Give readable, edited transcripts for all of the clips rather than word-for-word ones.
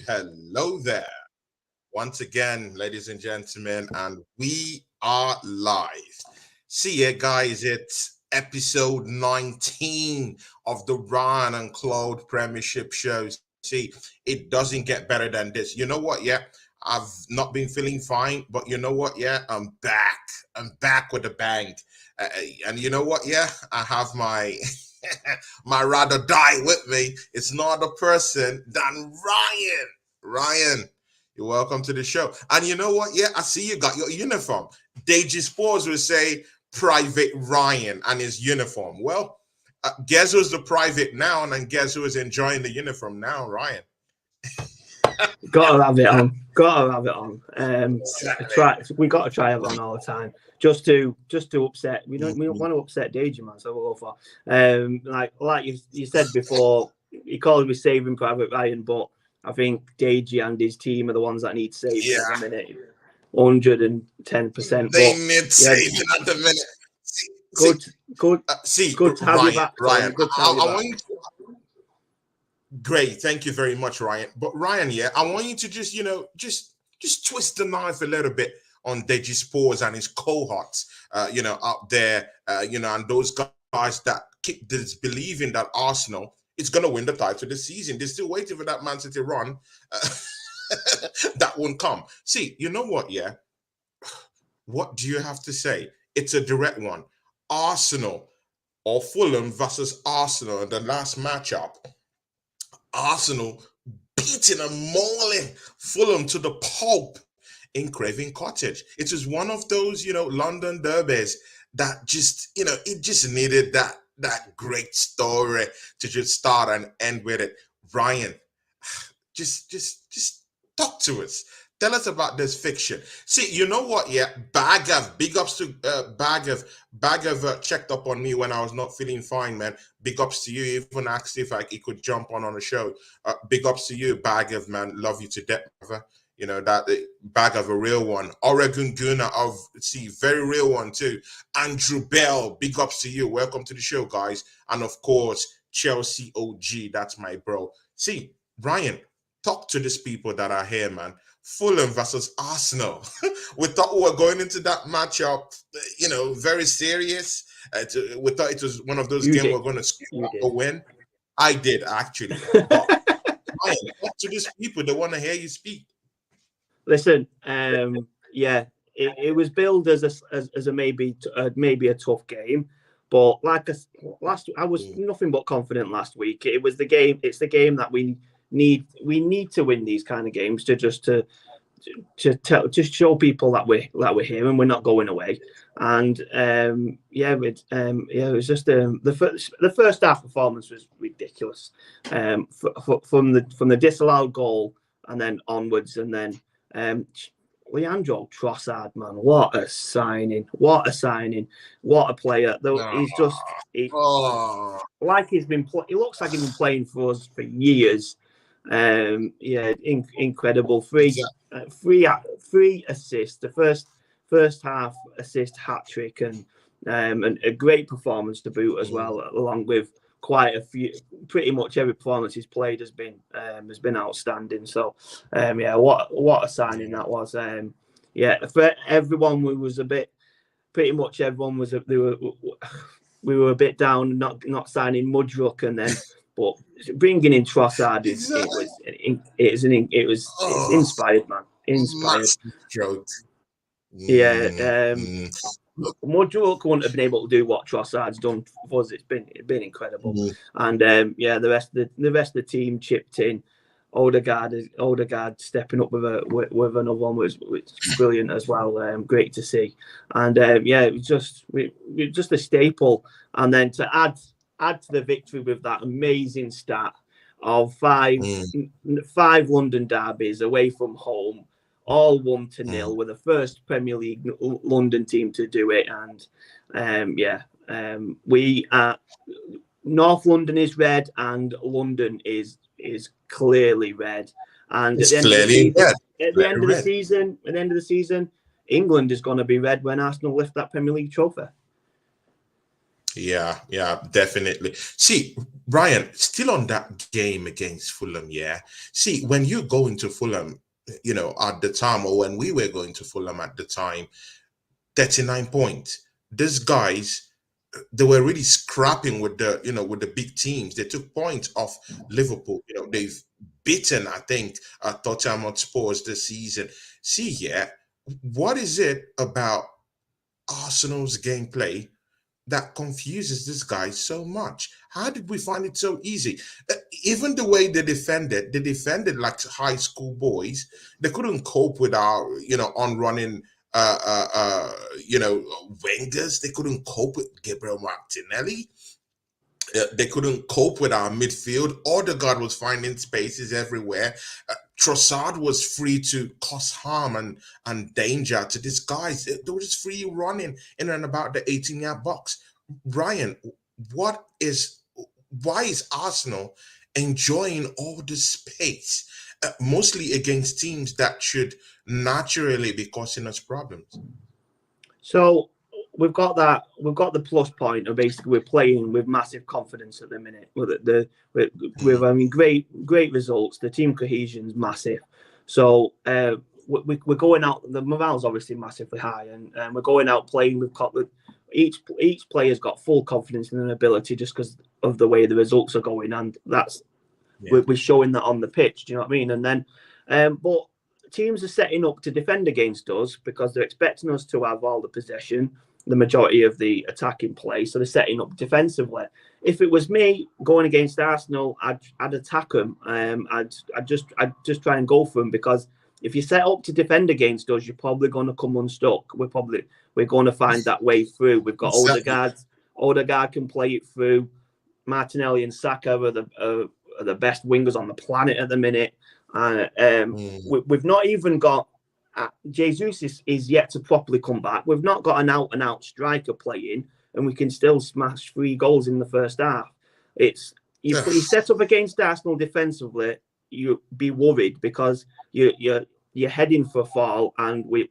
hello there. Once again, ladies and gentlemen, and we are live. See ya, guys. It's episode 19 of the Ryan and Claude Premiership show. See, it doesn't get better than this. You know what? Yeah, I've not been feeling fine, but you know what? Yeah, I'm back. I'm back with a bang. And you know what? Yeah, I have my my rather die with me. It's not a person than Ryan. Ryan, you're welcome to the show. And you know what? Yeah, I see you got your uniform. Deji Spores will say Private Ryan and his uniform. Well, guess who's the private now, and guess who is enjoying the uniform now, Ryan? Gotta have it on. Gotta have it on. Exactly. We gotta try it on all the time. Just to upset. We don't want to upset Deji, man. So we'll go for. Like you said before, you called me Saving Private Ryan, but I think Deji and his team are the ones that need saving at the minute. 110%. They need saving at the minute. Good to have Ryan, you back. Ryan, Good to have you I back. want you to, great, thank you very much, Ryan. But Ryan, yeah, I want you to just twist the knife a little bit on Deji Spores and his cohorts, out there, and those guys that keep disbelieving that Arsenal is going to win the title this season. They're still waiting for that Man City run. That won't come. See, you know what? Yeah, what do you have to say? It's a direct one. Arsenal or Fulham versus Arsenal in the last matchup. Arsenal beating and mauling Fulham to the pulp in Craven Cottage. It was one of those, London derbies that just, it just needed that great story to just start and end with it. Ryan, just talk to us. Tell us about this fiction. See, you know what? Yeah, big ups to Bagav checked up on me when I was not feeling fine, man. Big ups to you. Even asked if he could jump on the show. Big ups to you, Bagav, man. Love you to death, brother. You know that Bagav, a real one. Oregon Guna very real one too. Andrew Bell, big ups to you. Welcome to the show, guys. And of course, Chelsea OG, that's my bro. See, Ryan, talk to these people that are here, man. Fulham versus Arsenal. We thought we were going into that matchup, very serious. We thought it was one of those games we're going to score or win. I did, actually. But Ryan, talk to these people. They want to hear you speak. Listen, it was billed as a maybe a tough game, but I was nothing but confident last week. It was the game. It's the game that we need to win these kind of games to show people that we're here and we're not going away. And it was just the first half performance was ridiculous. From the disallowed goal and then onwards, and then Leandro Trossard, man, what a signing, what a player. Like he's been he looks like he's been playing for us for years. Incredible. Three assists, the first half assist hat trick, and a great performance to boot as well, along with quite a few. Pretty much every performance he's played has been outstanding. So what a signing that was. For everyone, we were a bit down, not signing Mudruck, and then. But bringing in Trossard it was inspired, man. Inspired. Joke. Mudruck wouldn't have been able to do what Trossard's done for us. It's been incredible. And the rest of the team chipped in. Odegaard stepping up with another one was brilliant as well. Great to see. And it was just a staple. And then to add to the victory with that amazing stat of five London derbies away from home, all 1-0. We're the first Premier League London team to do it, and we are. North London is red, and London is clearly red. And at the end of the season, England is going to be red when Arsenal lift that Premier League trophy. Yeah, definitely. See, Ryan, still on that game against Fulham, yeah. See, when you go into Fulham, at the time, or when we were going to Fulham at the time, 39 points. These guys, they were really scrapping with the big teams. They took points off Liverpool. They've beaten, I think, Tottenham Hotspurs this season. See, yeah, what is it about Arsenal's gameplay that confuses this guy so much? How did we find it so easy? Even the way they defended like high school boys. They couldn't cope with our, on running, wingers. They couldn't cope with Gabriel Martinelli. They couldn't cope with our midfield. Odegaard was finding spaces everywhere. Trossard was free to cause harm and danger to these guys. They were just free running in and about the 18-yard box. Ryan, why is Arsenal enjoying all this space, mostly against teams that should naturally be causing us problems? So we've got the plus point of basically we're playing with massive confidence at the minute. With great results. The team cohesion's massive. So we're going out. The morale's obviously massively high, and we're going out playing with each player's got full confidence in their ability just because of the way the results are going, and we're showing that on the pitch. Do you know what I mean? And then, but teams are setting up to defend against us because they're expecting us to have all the possession, the majority of the attacking play. So they're setting up defensively. If it was me going against Arsenal, I'd attack them. I'd just try and go for them, because if you set up to defend against us, you're probably going to come unstuck. We're going to find that way through. We've got exactly. Odegaard can play it through. Martinelli and Saka are the best wingers on the planet at the minute. We've not even got Jesus is yet to properly come back. We've not got an out-and-out striker playing, and we can still smash 3 goals in the first half. It's you set up against Arsenal defensively, you be worried because you're heading for a fall, and we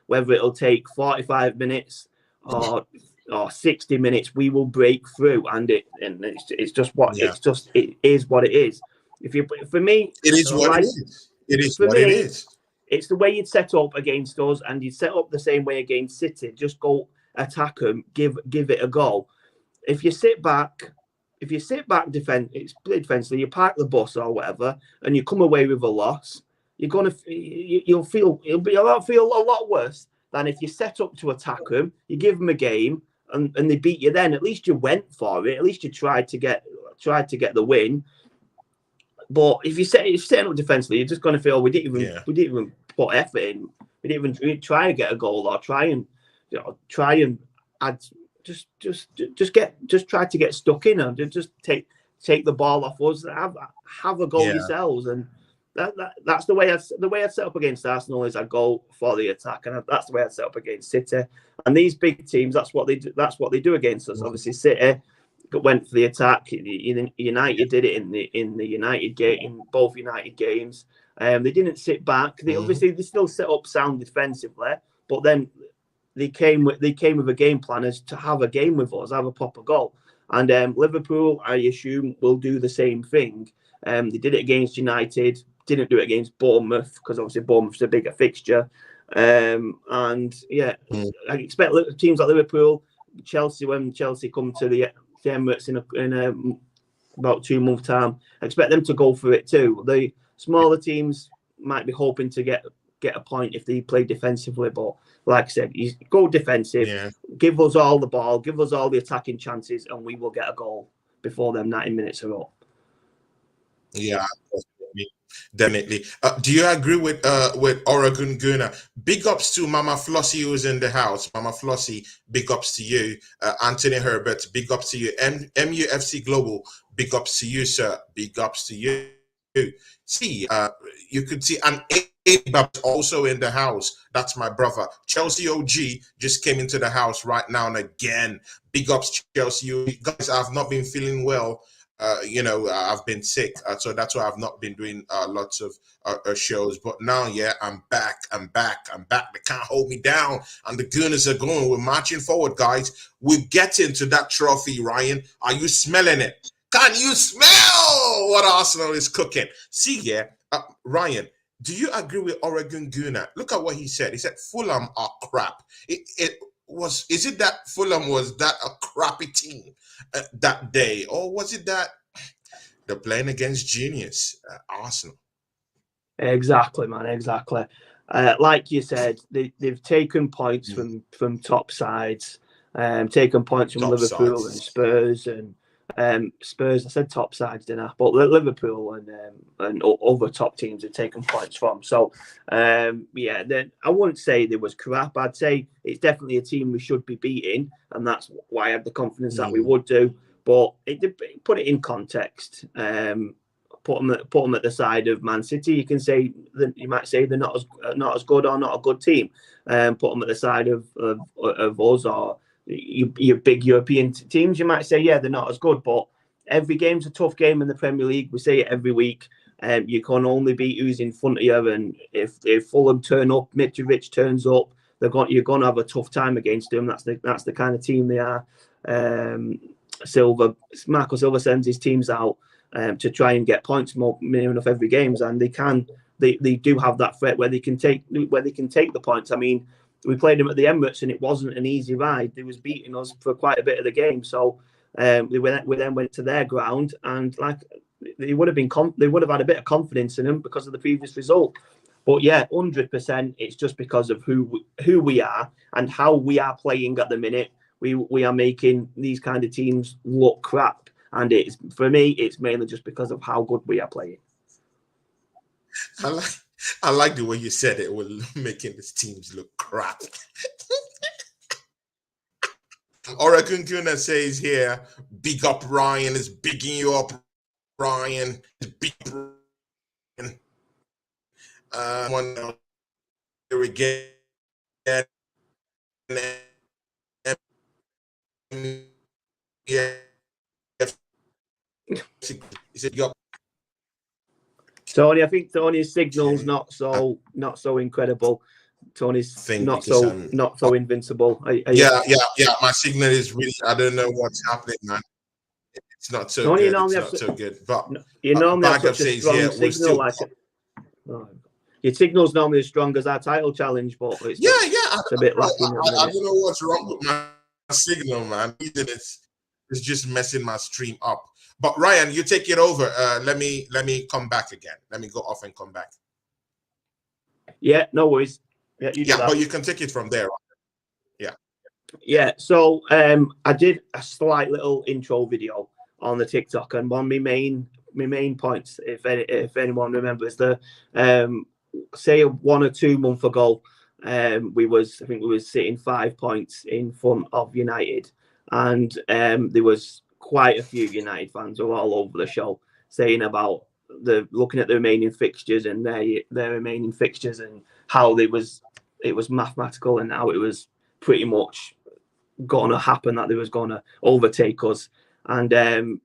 whether it'll take 45 minutes or 60 minutes, we will break through, and it's just what it is what it is. For me, it is what it is. It is what it is. It's the way you'd set up against us, and you'd set up the same way against City. Just go attack them, give it a go. If you sit back defensively, you park the bus or whatever, and you come away with a loss, you'll feel a lot worse than if you set up to attack them, you give them a game, and they beat you. Then at least you went for it. At least you tried to get the win. But if you're setting up defensively, you're just going to feel we didn't even put effort in. We didn't even try to get a goal or try and add. Just try to get stuck in and just take the ball off us. Have a goal yourselves, and that's the way I'd set up against Arsenal. Is I go for the attack, and that's the way I'd set up against City. And these big teams, that's what they do. That's what they do against us. Obviously, City went for the attack. United did it in the United game, in both United games. They didn't sit back. They still set up sound defensively, but then they came with a game plan as to have a game with us, have a proper goal. And Liverpool, I assume, will do the same thing. They did it against United, didn't do it against Bournemouth because obviously Bournemouth's a bigger fixture. I expect teams like Liverpool, Chelsea, when Chelsea come to the Emirates in about 2 months' time, I expect them to go for it too. The smaller teams might be hoping to get a point if they play defensively, but like I said, you go defensive, give us all the ball, give us all the attacking chances, and we will get a goal before them 90 minutes are up. Yeah, definitely. Do you agree with Oregon Gunner? Big ups to Mama Flossie, who's in the house. Mama Flossie, big ups to you. Anthony Herbert, big ups to you. MUFC Global, big ups to you, sir. Big ups to you. See, you could see an Abab also in the house. That's my brother. Chelsea OG just came into the house right now, and again, big ups Chelsea. You guys, I've not been feeling well. I've been sick, so that's why I've not been doing lots of shows. But now, yeah, I'm back. I'm back. They can't hold me down, and the Gooners are going. We're marching forward, guys. We're getting to that trophy, Ryan. Are you smelling it? Can you smell what Arsenal is cooking? See, yeah, Ryan. Do you agree with Oregon Gooner? Look at what he said. He said Fulham are crap. Is it that Fulham was that a crappy team that day, or was it that they're playing against genius Arsenal? Exactly, man. Exactly. Like you said, they've taken points from top sides, taken points from Top Liverpool sides. and Spurs and Spurs. I said top sides, didn't I? But Liverpool and other top teams have taken points from. So, yeah, then I wouldn't say they was crap. I'd say it's definitely a team we should be beating, and that's why I have the confidence that we would do. But put it in context. Put them at the side of Man City. You can say that you might say they're not as good or not a good team. Put them at the side of us or your big European teams. You might say, yeah, they're not as good, but every game's a tough game in the Premier League. We say it every week. You can only beat who's in front of you, and if Fulham turn up, Mitrovic turns up, you're going to have a tough time against them. That's the kind of team they are. Marco Silva sends his teams out to try and get points near enough every games, and they do have that threat where they can take the points. I mean, we played them at the Emirates and it wasn't an easy ride. They was beating us for quite a bit of the game, so we then went to their ground, and like they would have had a bit of confidence in them because of the previous result. But yeah, 100%, it's just because of who we are and how we are playing at the minute. We are making these kind of teams look crap. And for me, it's mainly just because of how good we are playing. I like the way you said it. We're making these teams look crap. Oregon Kuna says here, big up Ryan, is bigging you up, Ryan. Big Ryan. One here again. Yeah. He said, "Yo." Tony, I think Tony's signal's not so incredible. Tony's not so invincible. Yeah. My signal is really. I don't know what's happening, man. It's not so Tony, good. It's not so good. But you normally have such a strong signal. Your signal's normally as strong as our title challenge, but it's a bit lacking. I don't know what's wrong with my signal, man. It's just messing my stream up. But Ryan, you take it over. Let me come back again. Let me go off and come back. Yeah, no worries. Yeah, but you can take it from there. Yeah. Yeah. So I did a slight little intro video on the TikTok, and one of my main points, if anyone remembers, say 1 or 2 months ago, I think we was sitting 5 points in front of United, and there was quite a few United fans who were all over the show saying about looking at the remaining fixtures and their remaining fixtures and how it was mathematical and how it was pretty much going to happen, that they was going to overtake us. And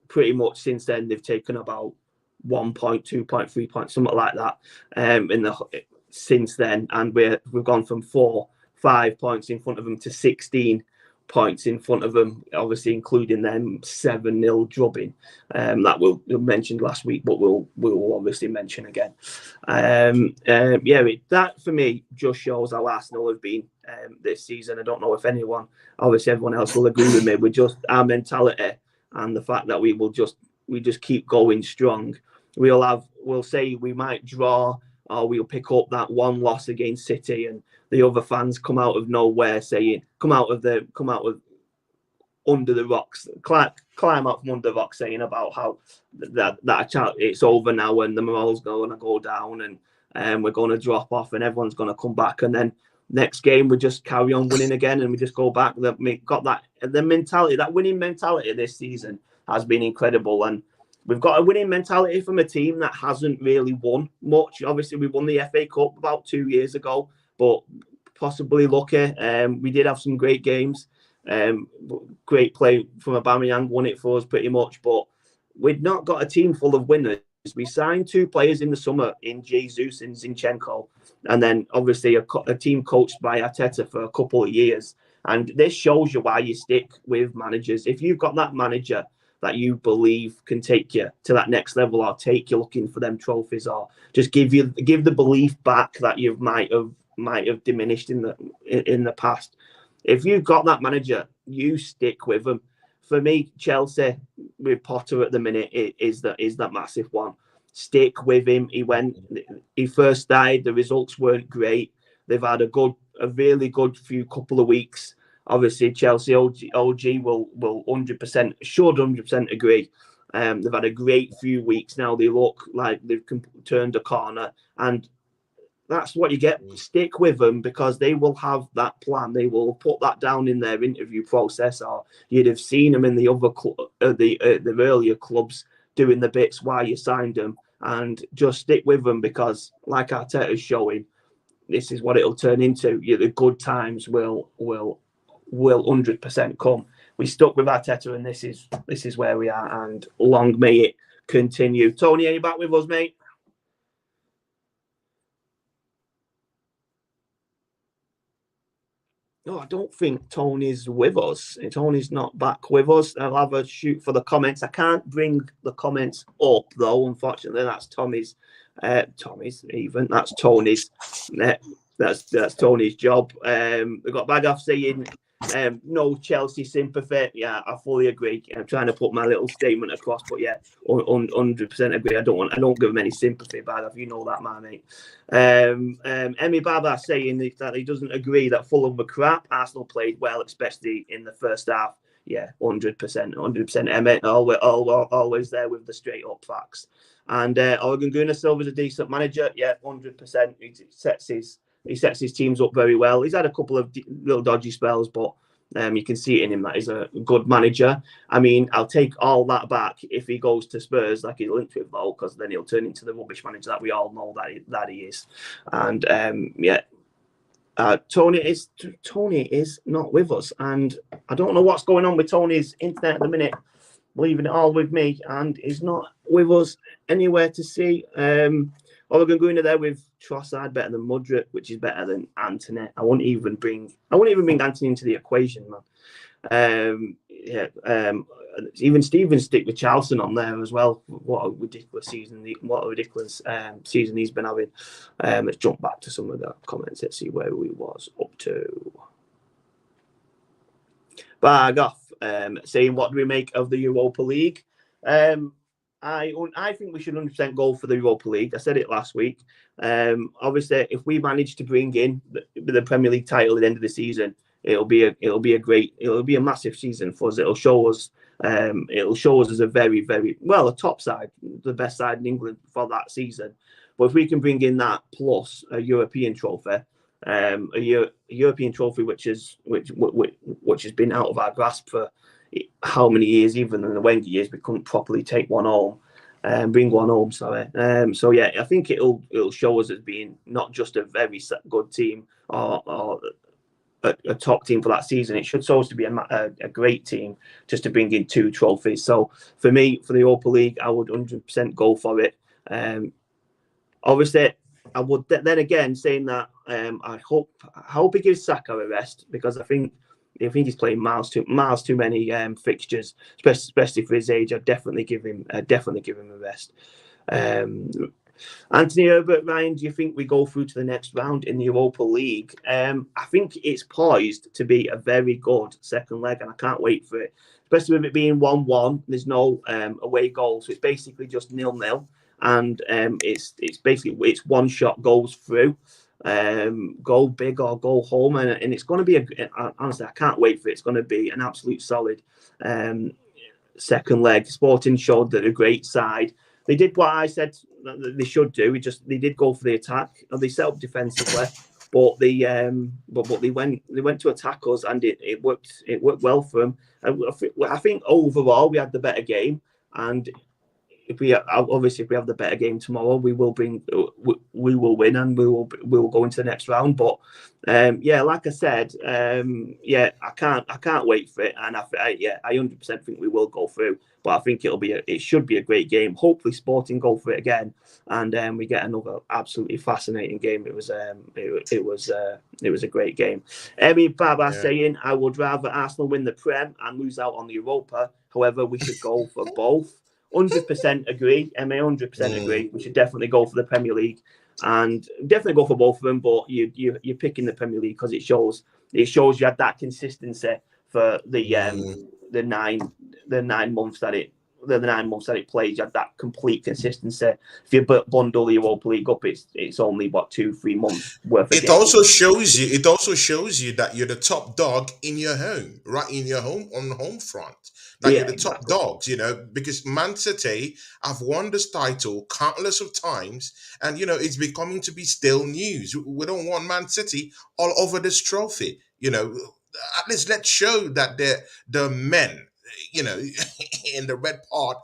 pretty much since then they've taken about 1 point, 2 point, 3 points, something like that since then, and we've gone from 5 points in front of them to 16 points in front of them, obviously including them 7-0 drubbing that we mentioned last week, but we'll obviously mention again. That for me just shows how Arsenal have been this season. I don't know if obviously everyone else will agree with me. We're just our mentality and the fact that we just keep going strong. We'll say we might draw, or we'll pick up that one loss against City, and the other fans come out of nowhere saying, come out of under the rocks, climb up from under the rocks, saying about how that it's over now and the morale's going to go down and we're going to drop off and everyone's going to come back, and then next game we just carry on winning again and we just go back. Got the mentality, that winning mentality this season has been incredible, and we've got a winning mentality from a team that hasn't really won much. Obviously, we won the FA Cup about 2 years ago, but possibly lucky. We did have some great games. Great play from Aubameyang, won it for us pretty much. But we'd not got a team full of winners. We signed 2 players in the summer in Jesus and Zinchenko, and then obviously a team coached by Arteta for a couple of years. And this shows you why you stick with managers. If you've got that manager that you believe can take you to that next level, or take you looking for them trophies, or just give the belief back that you might have diminished in the past. If you've got that manager, you stick with them. For me, Chelsea with Potter at the minute is that massive one. Stick with him. He first started. The results weren't great. They've had a really good couple of weeks. Obviously, Chelsea OG will 100% agree. They've had a great few weeks now. They look like they've turned a corner, and that's what you get. Stick with them, because they will have that plan. They will put that down in their interview process, or you'd have seen them in the other the earlier clubs doing the bits while you signed them. And just stick with them, because like Arteta's showing, this is what it'll turn into. The good times will 100% come. We stuck with Arteta, and this is where we are, and long may it continue. Tony, are you back with us, mate? No, I don't think Tony's with us. Tony's not back with us. I'll have a shoot for the comments. I can't bring the comments up, though, unfortunately. That's Tommy's. That's Tony's. That's Tony's job. We've got Bagaff saying no Chelsea sympathy. Yeah, I fully agree. I'm trying to put my little statement across, but yeah, 100% agree. I don't give him any sympathy, Bagaff. You know that, man, mate. Emmy Baba saying that he doesn't agree that Fulham were crap. Arsenal played well, especially in the first half. Yeah, 100%. Emmett always there with the straight up facts. And Oregon Gunnar Silva's a decent manager. Yeah, 100%. He sets his teams up very well. He's had a couple of little dodgy spells, but you can see it in him that he's a good manager. I mean, I'll take all that back if he goes to Spurs like he's linked with, though, because then he'll turn into the rubbish manager that we all know that he is. And Tony is not with us, and I don't know what's going on with Tony's internet at the minute. Leaving it all with me, and he's not with us anywhere to see. Oregon Gunnar there with Trossard better than Mudryk, which is better than Antony. I won't even bring Antony into the equation, man. Even Steven stick with Charlton on there as well. What a ridiculous season! Season he's been having. Let's jump back to some of the comments. Let's see where we was up to. Bagaff saying, what do we make of the Europa League? I think we should 100% go for the Europa League. I said it last week. Obviously, if we manage to bring in the Premier League title at the end of the season, it'll be a massive season for us. It'll show us as a very, very a top side, the best side in England for that season. But if we can bring in that plus a European trophy, a European trophy which has been out of our grasp for how many years, even in the Wenger years, we couldn't properly take one home, bring one home. Sorry. So yeah, I think it'll show us as being not just a very good team or a top team for that season. It should show us to be a great team just to bring in 2 trophies. So for me, for the Europa League, I would 100% go for it. Obviously, I would then again saying that I hope he gives Saka a rest, because I think he's playing miles too many fixtures, especially for his age. I'd definitely give him a rest. Anthony Herbert, Ryan, do you think we go through to the next round in the Europa League? I think it's poised to be a very good second leg, and I can't wait for it, especially with it being 1-1. There's no away goals, so it's basically just 0-0, and it's one shot goes through. Go big or go home, and it's going to be honestly, I can't wait for it. It's going to be an absolute solid second leg. Sporting showed that a great side. They did what I said that they should do. They did go for the attack, and they set up defensively, but they went to attack us, and it worked well for them. I think overall we had the better game, and if we have the better game tomorrow, we will win, and we will go into the next round. But like I said, I can't wait for it, and I 100% think we will go through. But I think it should be a great game. Hopefully, Sporting go for it again, and we get another absolutely fascinating game. It was a great game. Emmy Baba saying, I would rather Arsenal win the Prem and lose out on the Europa. However, we should go for both. 100% agree. Emmy, 100% agree. We should definitely go for the Premier League, and definitely go for both of them. But you're picking the Premier League because it shows you had that consistency for the 9 months that it plays. You had that complete consistency. If you bundle the Europa League up, it's only 2-3 months worth of It also shows you that you're the top dog in your home, right? In your home, on the home front. That you're the top dogs, because Man City have won this title countless of times, and it's becoming to be stale news. We don't want Man City all over this trophy. At least let's show that the men, in the red part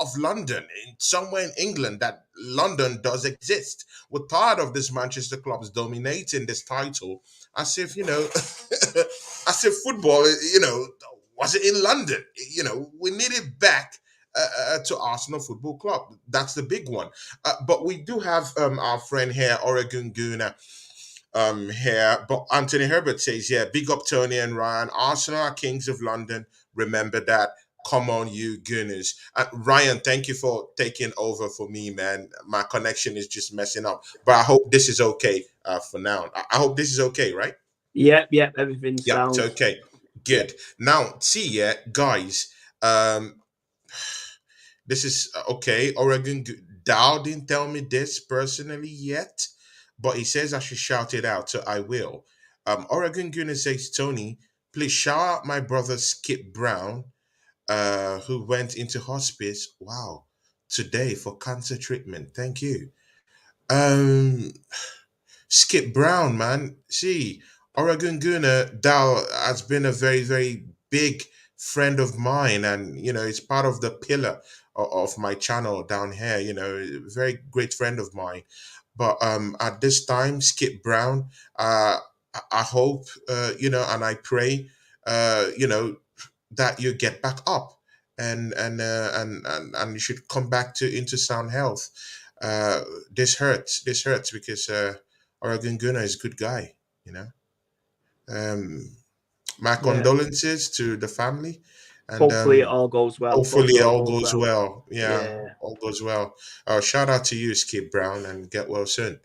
of London, somewhere in England, that London does exist. We're tired of this Manchester clubs dominating this title as if, as if football, was it in London? We need it back to Arsenal Football Club. That's the big one. But we do have our friend here, Oregon Guna, here. But Anthony Herbert says, big up Tony and Ryan. Arsenal are kings of London. Remember that. Come on, you Gunners. Ryan, thank you for taking over for me, man. My connection is just messing up. But I hope this is okay for now. I hope this is okay, right? Yeah, everything sounds... it's okay. Good. Now, see, guys, this is okay. Oregon Dow didn't tell me this personally yet, but he says I should shout it out, so I will. Oregon Gunner says, Tony, please shout out my brother Skip Brown, who went into hospice, today for cancer treatment. Thank you. Skip Brown, man. See, Oregon Gunner Dow has been a very, very big friend of mine, and it's part of the pillar of my channel down here. Very great friend of mine. But at this time, Skip Brown, I hope and I pray that you get back up and you should come back into sound health. This hurts because Oregon Gunner is a good guy. My condolences to the family, and hopefully it all goes well. Hopefully it all goes well. All goes well. Shout out to you, Skip Brown, and get well soon.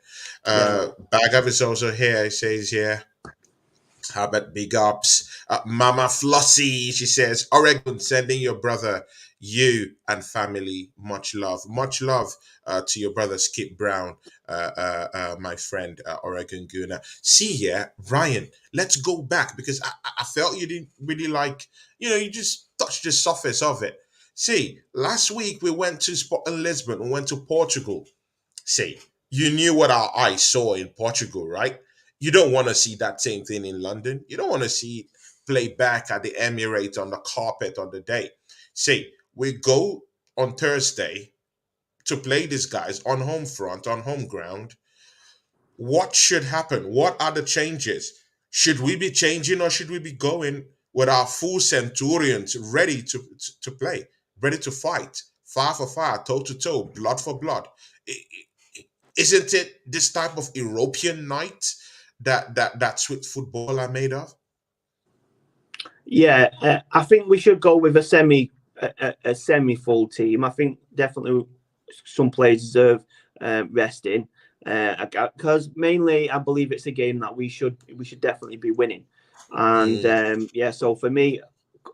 Bagav is also here. He says, how about big ups? Mama Flossie, she says, Oregon, sending your brother, you and family, much love. Much love to your brother, Skip Brown, my friend, Oregon Guna. See, Ryan, let's go back, because I felt you didn't really like, you just touched the surface of it. See, last week we went to Sporting Lisbon, we went to Portugal. See, you knew what our eyes saw in Portugal, right? You don't want to see that same thing in London. You don't want to see it play back at the Emirates on the carpet on the day. See, we go on Thursday to play these guys on home front, on home ground. What should happen? What are the changes? Should we be changing, or should we be going with our full centurions ready to play, ready to fight, fire for fire, toe to toe, blood for blood? Isn't it this type of European night that sweet football are made of? I think we should go with a semi full team. I think definitely some players deserve resting, because mainly I believe it's a game that we should definitely be winning. And so for me,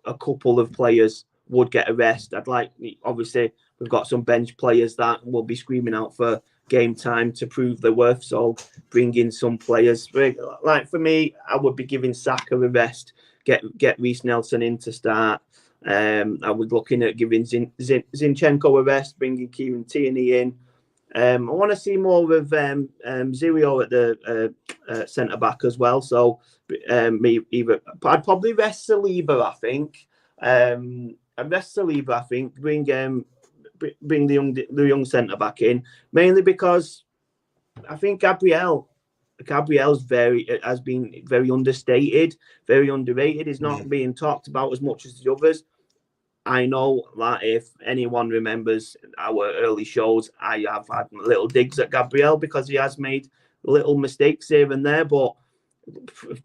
a couple of players would get a rest. Obviously we've got some bench players that will be screaming out for game time to prove their worth, so bring in some players. Like for me, I would be giving Saka a rest, get Reece Nelson in to start. I was looking at giving Zinchenko a rest, bringing Kieran Tierney in. I want to see more of Zirio at the centre back as well. So I'd probably rest Saliba. I think I'd rest Saliba. I think bring the young centre back in, mainly because I think Gabriel's has been very understated, very underrated. He's not being talked about as much as the others. I know that if anyone remembers our early shows, I have had little digs at Gabriel because he has made little mistakes here and there, but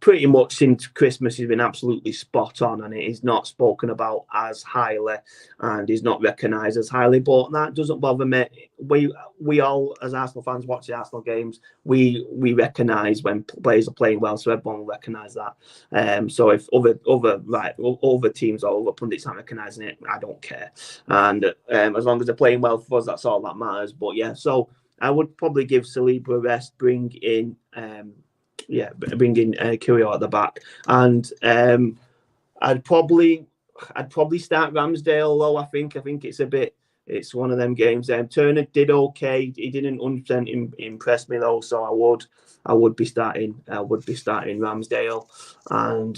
pretty much since Christmas he's been absolutely spot on, and it is not spoken about as highly and he's not recognised as highly, but that doesn't bother me. We all, as Arsenal fans, watch the Arsenal games, we recognise when players are playing well, so everyone will recognise that. So if other teams or other pundits aren't recognising it, I don't care, and as long as they're playing well for us, that's all that matters. But yeah, so I would probably give Saliba a rest, bring in Kyrgios at the back, and I'd probably start Ramsdale though. I think it's one of them games. Turner did okay. He didn't 100% impress me though, so I would be starting Ramsdale, and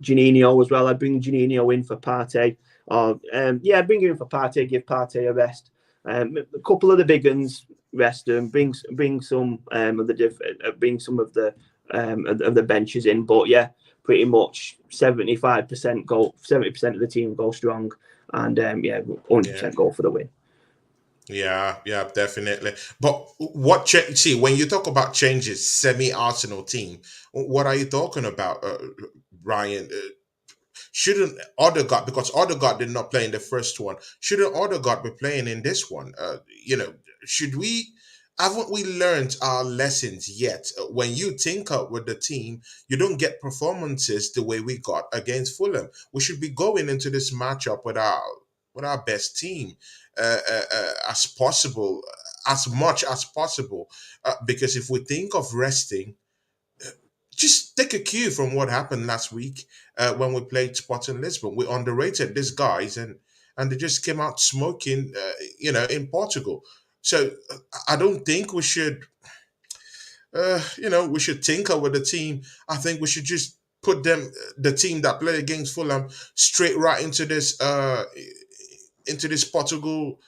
Juninho as well. I'd bring Juninho in for Partey, bring him in for Partey. Give Partey a rest. A couple of the big uns, rest them. Bring some of the benches in. But yeah, pretty much 70% of the team go strong, and 100% go for the win. Yeah, definitely. But see, when you talk about changes, semi-Arsenal team, what are you talking about, Ryan? Shouldn't Odegaard, because Odegaard did not play in the first one, shouldn't Odegaard be playing in this one? Haven't we learned our lessons yet? When you tinker with the team, you don't get performances the way we got against Fulham. We should be going into this matchup with our best team as possible, as much as possible. Because if we think of resting, just take a cue from what happened last week when we played Sporting Lisbon. We underrated these guys, and they just came out smoking, in Portugal. So I don't think we should, we should tinker with the team. I think we should just put the team that played against Fulham, straight right into this Portugal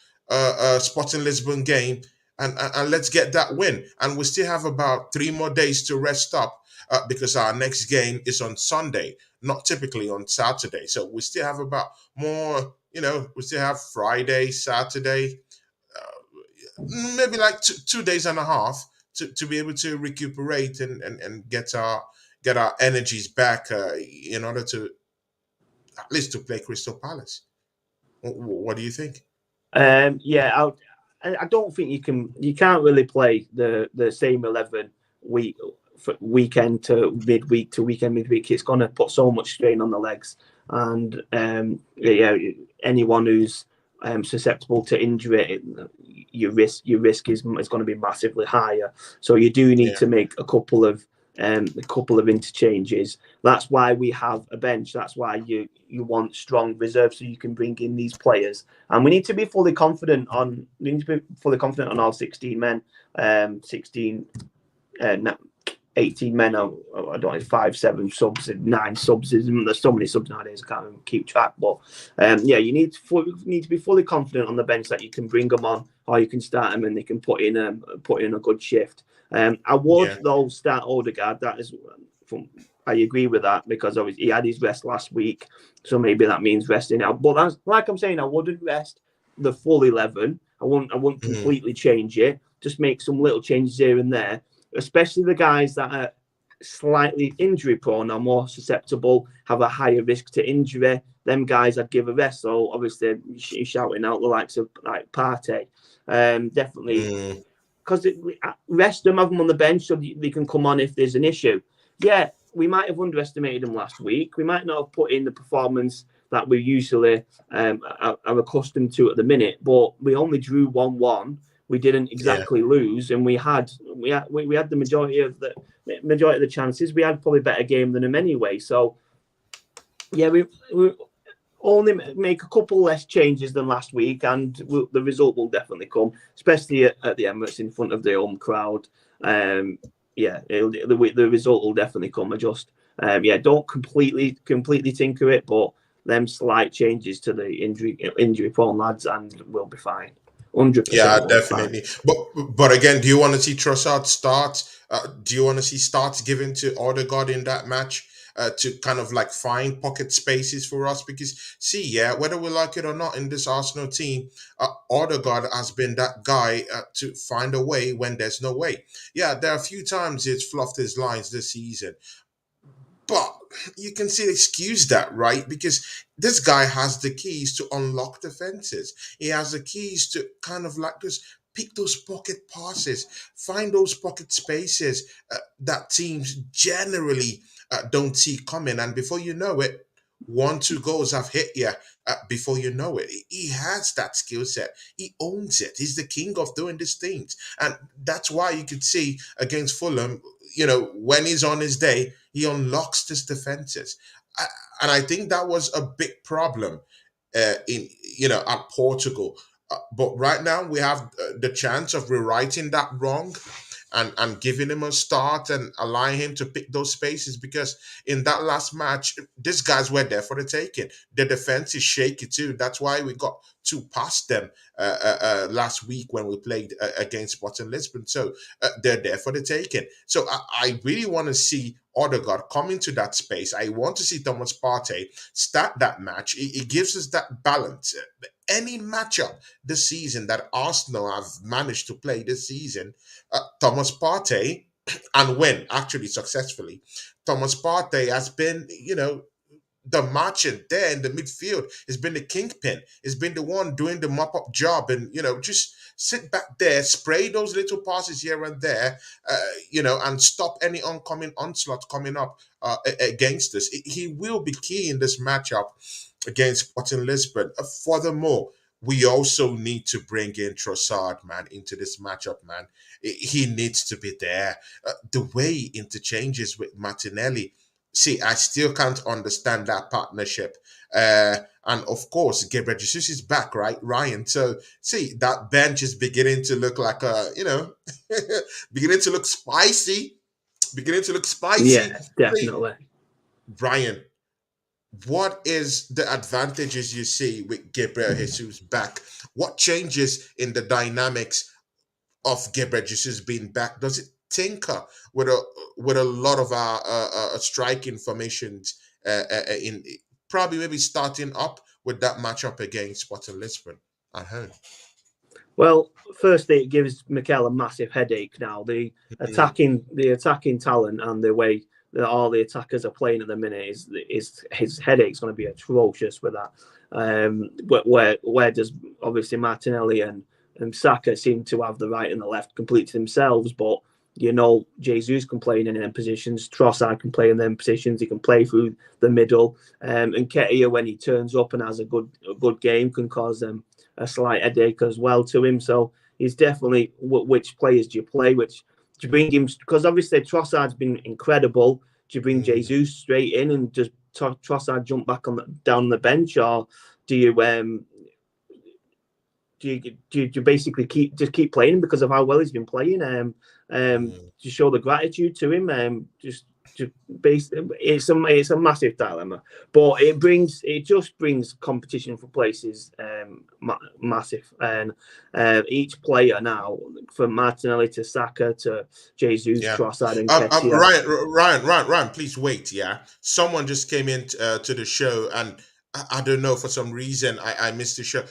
Sporting Lisbon game, and let's get that win. And we still have about 3 more days to rest up. Because our next game is on Sunday, not typically on Saturday. So we still have about more, we still have Friday, Saturday, maybe like 2 days and a half to be able to recuperate and get our energies back in order to at least to play Crystal Palace. What do you think? I don't think you can't really play the same 11 weekend to midweek to weekend midweek. It's going to put so much strain on the legs, and anyone who's susceptible to injury, your risk is going to be massively higher. So you do need to make a couple of interchanges. That's why we have a bench. That's why you want strong reserves, so you can bring in these players. And we need to be fully confident on all 16 men. 18 men. I don't know, 5, 7 subs, 9 subs. There's so many subs nowadays, I can't even keep track. But you need to be fully confident on the bench that you can bring them on, or you can start them and they can put in a good shift. I would though start Odegaard. That is, I agree with that, because obviously he had his rest last week, so maybe that means resting now. But that's, like I'm saying, I wouldn't rest the full 11. I wouldn't completely change it. Just make some little changes here and there. Especially the guys that are slightly injury prone or more susceptible, have a higher risk to injury. Them guys I'd give a rest. So obviously you're shouting out the likes of like Partey. Definitely, because rest them, have them on the bench so they can come on if there's an issue. Yeah, we might have underestimated them last week. We might not have put in the performance that we usually are accustomed to at the minute, but we only drew 1-1. We didn't exactly lose, and we had the majority of the chances. We had probably a better game than them anyway. So yeah, we only make a couple less changes than last week, and the result will definitely come, especially at the Emirates in front of the home crowd. The result will definitely come. Don't completely tinker it, but them slight changes to the injury prone lads, and we'll be fine. 100%. Yeah, definitely. But again, do you want to see Trossard start? Do you want to see starts given to Odegaard in that match to kind of like find pocket spaces for us? Because see, yeah, whether we like it or not, in this Arsenal team, Odegaard has been that guy to find a way when there's no way. Yeah, there are a few times he's fluffed his lines this season, but you can still excuse that, right? Because this guy has the keys to unlock defenses. He has the keys to kind of like just pick those pocket passes, find those pocket spaces that teams generally don't see coming. And before you know it, 1, 2 goals have hit you before you know it. He has that skill set. He owns it. He's the king of doing these things. And that's why you could see against Fulham, when he's on his day, he unlocks his defenses. I, and I think that was a big problem in at Portugal. But right now we have the chance of rewriting that wrong and giving him a start and allowing him to pick those spaces, because in that last match, these guys were there for the taking. The defense is shaky too. That's why we got 2 past them last week when we played against Sporting Lisbon. So they're there for the taking. So I really want to see Odegaard come into that space. I want to see Thomas Partey start that match. It gives us that balance. Any matchup this season that Arsenal have managed to play this season, Thomas Partey, and win actually successfully, Thomas Partey has been, the merchant there in the midfield. Has been the kingpin. Has been the one doing the mop-up job, and just sit back there, spray those little passes here and there, and stop any oncoming onslaught coming up against us. He will be key in this matchup against Sporting Lisbon. Furthermore, we also need to bring in Trossard, man, into this matchup, man. He needs to be there. The way he interchanges with Martinelli, see, I still can't understand that partnership. And of course, Gabriel Jesus is back, right, Ryan? So, see, that bench is beginning to look like beginning to look spicy. Beginning to look spicy. Yeah, definitely. Brian, what is the advantages you see with Gabriel Jesus back? What changes in the dynamics of Gabriel Jesus being back? Does it tinker with a lot of our striking formations in probably maybe starting up with that matchup against Sporting Lisbon at home? Well, firstly, it gives Mikel a massive headache now. The attacking talent and the way that all the attackers are playing at the minute is his headache's going to be atrocious with that. Where does obviously Martinelli and Saka seem to have the right and the left complete to themselves, but Jesus can play in them positions. Trossard can play in them positions. He can play through the middle, and Ketia, when he turns up and has a good game, can cause them a slight headache as well to him. So he's definitely which players do you play? Which do you bring him? Because obviously Trossard's been incredible. Do you bring Jesus straight in and just Trossard jump back down the bench, or do you do you basically keep playing him because of how well he's been playing? To show the gratitude to him. It's a massive dilemma, but it just brings competition for places massive, and each player now, from Martinelli to Saka to Jesus, Trossard, and Ryan, please wait. Yeah, someone just came in to the show, and I don't know, for some reason I missed the show.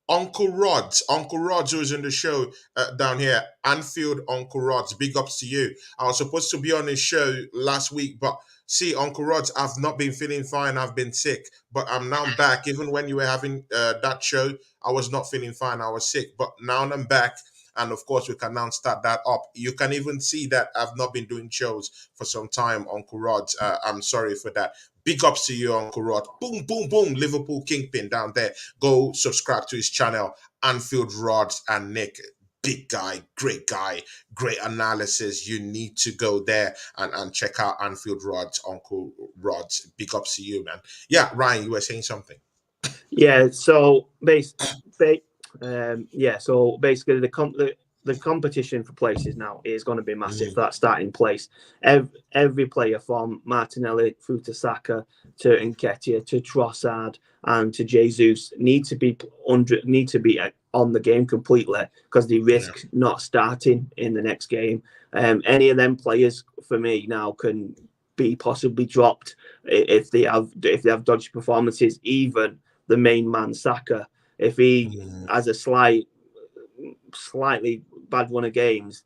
Uncle Rods, who is in the show down here, Anfield Uncle Rods, big ups to you. I was supposed to be on his show last week, but see, Uncle Rods, I've not been feeling fine. I've been sick, but I'm now back. Even when you were having that show, I was not feeling fine. I was sick, but now I'm back. And of course, we can now start that up. You can even see that I've not been doing shows for some time, Uncle Rods. I'm sorry for that. Big ups to you, Uncle Rod. Boom, boom, boom. Liverpool Kingpin down there. Go subscribe to his channel, Anfield Rods and Nick. Big guy, great analysis. You need to go there and check out Anfield Rods, Uncle Rods. Big ups to you, man. Yeah, Ryan, you were saying something. Yeah, so basically the the competition for places now is going to be massive for that starting place. Every player from Martinelli through to Saka to Nketiah to Trossard and to Jesus need to be on the game completely because they risk not starting in the next game. Any of them players for me now can be possibly dropped if they have dodgy performances. Even the main man Saka, if he has a slightly bad run of games,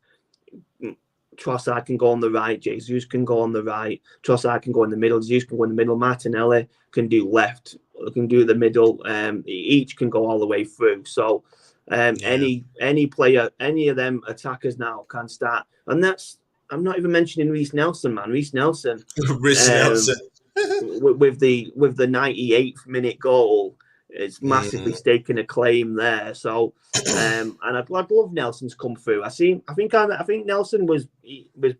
Trossard can go on the right, Jesus can go on the right, Trossard can go in the middle, Jesus can go in the middle, Martinelli can do left, can do the middle. Each can go all the way through. So any player, any of them attackers now can start, and that's. I'm not even mentioning Reece Nelson, man. Reece Nelson, Reece Nelson, with the 98th minute goal, it's massively staking a claim there. So, and I'd love Nelson to come through. I think Nelson was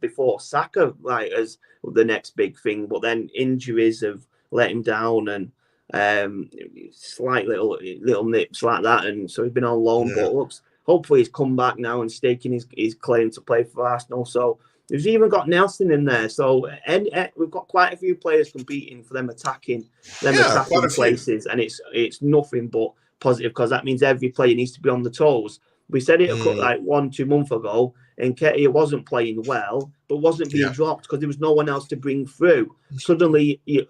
before Saka, like as the next big thing, but then injuries have let him down, and slight little nips like that, and so he's been on loan. But hopefully he's come back now and staking his claim to play for Arsenal. So we've even got Nelson in there. So we've got quite a few players competing for them attacking places, and it's nothing but positive because that means every player needs to be on the toes. We said it like 1-2 months ago, and Nketiah wasn't playing well, but wasn't being dropped because there was no one else to bring through. Suddenly you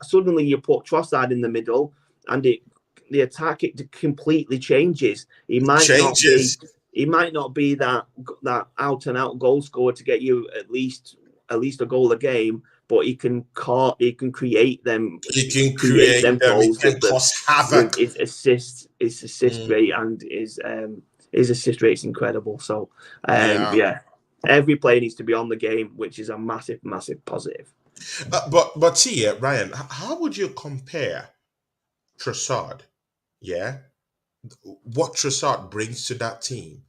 put Trossard in the middle, and the attack completely changes. He might not be that out and out goal scorer to get you at least a goal a game, but he can create them. He can create them goals. He can cause havoc. His assist rate and his assist rate is incredible. So every player needs to be on the game, which is a massive positive. But see, Ryan, how would you compare Trossard? Yeah, what Trossard brings to that team,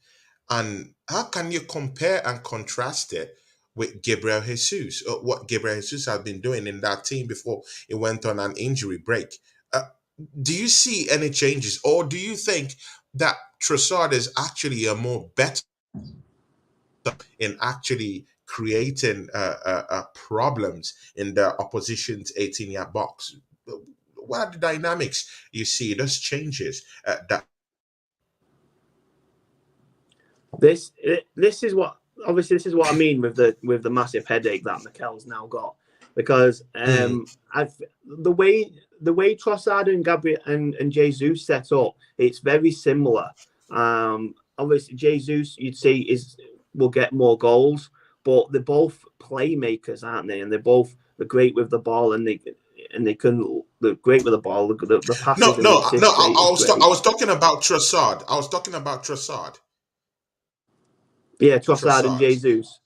and how can you compare and contrast it with Gabriel Jesus, or what Gabriel Jesus has been doing in that team before he went on an injury break? Do you see any changes, or do you think that Trossard is actually a more better in actually creating problems in the opposition's 18-yard box? What are the dynamics you see? Those changes that. This is what I mean with the massive headache that Mikel's now got, because the way Trossard and Gabriel and Jesus set up, it's very similar. Obviously Jesus, you'd say, will get more goals, but they're both playmakers, aren't they? And they're great with the ball, and they're great with the ball. The passes. I was talking about Trossard. Yeah, Trossard and Jesus.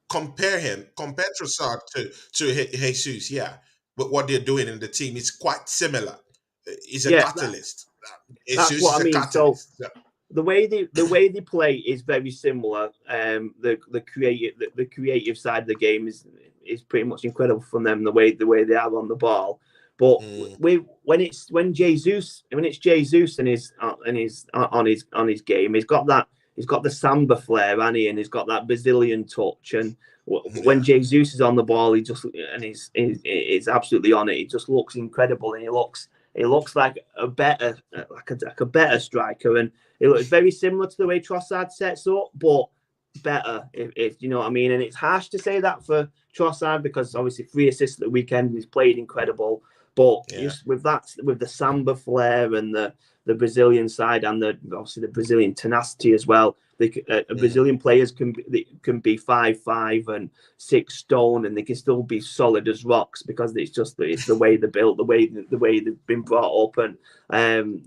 Compare Trossard to Jesus. Yeah, but what they're doing in the team is quite similar. He's a catalyst. That's what I mean. So the way they play is very similar. The creative side of the game is pretty much incredible from them. The way they are on the ball, but when it's Jesus and he's on his game, he's got the samba flair, and he's got that Brazilian touch. And when Jesus is on the ball, he's absolutely on it. He just looks incredible, and he looks like a better striker, and it looks very similar to the way Trossard sets up, but better, if you know what I mean. And it's harsh to say that for Trossard because obviously 3 assists at the weekend, he's played incredible. But just with the samba flair and the Brazilian side, and obviously the Brazilian tenacity as well. Brazilian players can be 5'5" and 6 stone, and they can still be solid as rocks because it's the way they're built, the way they've been brought up, and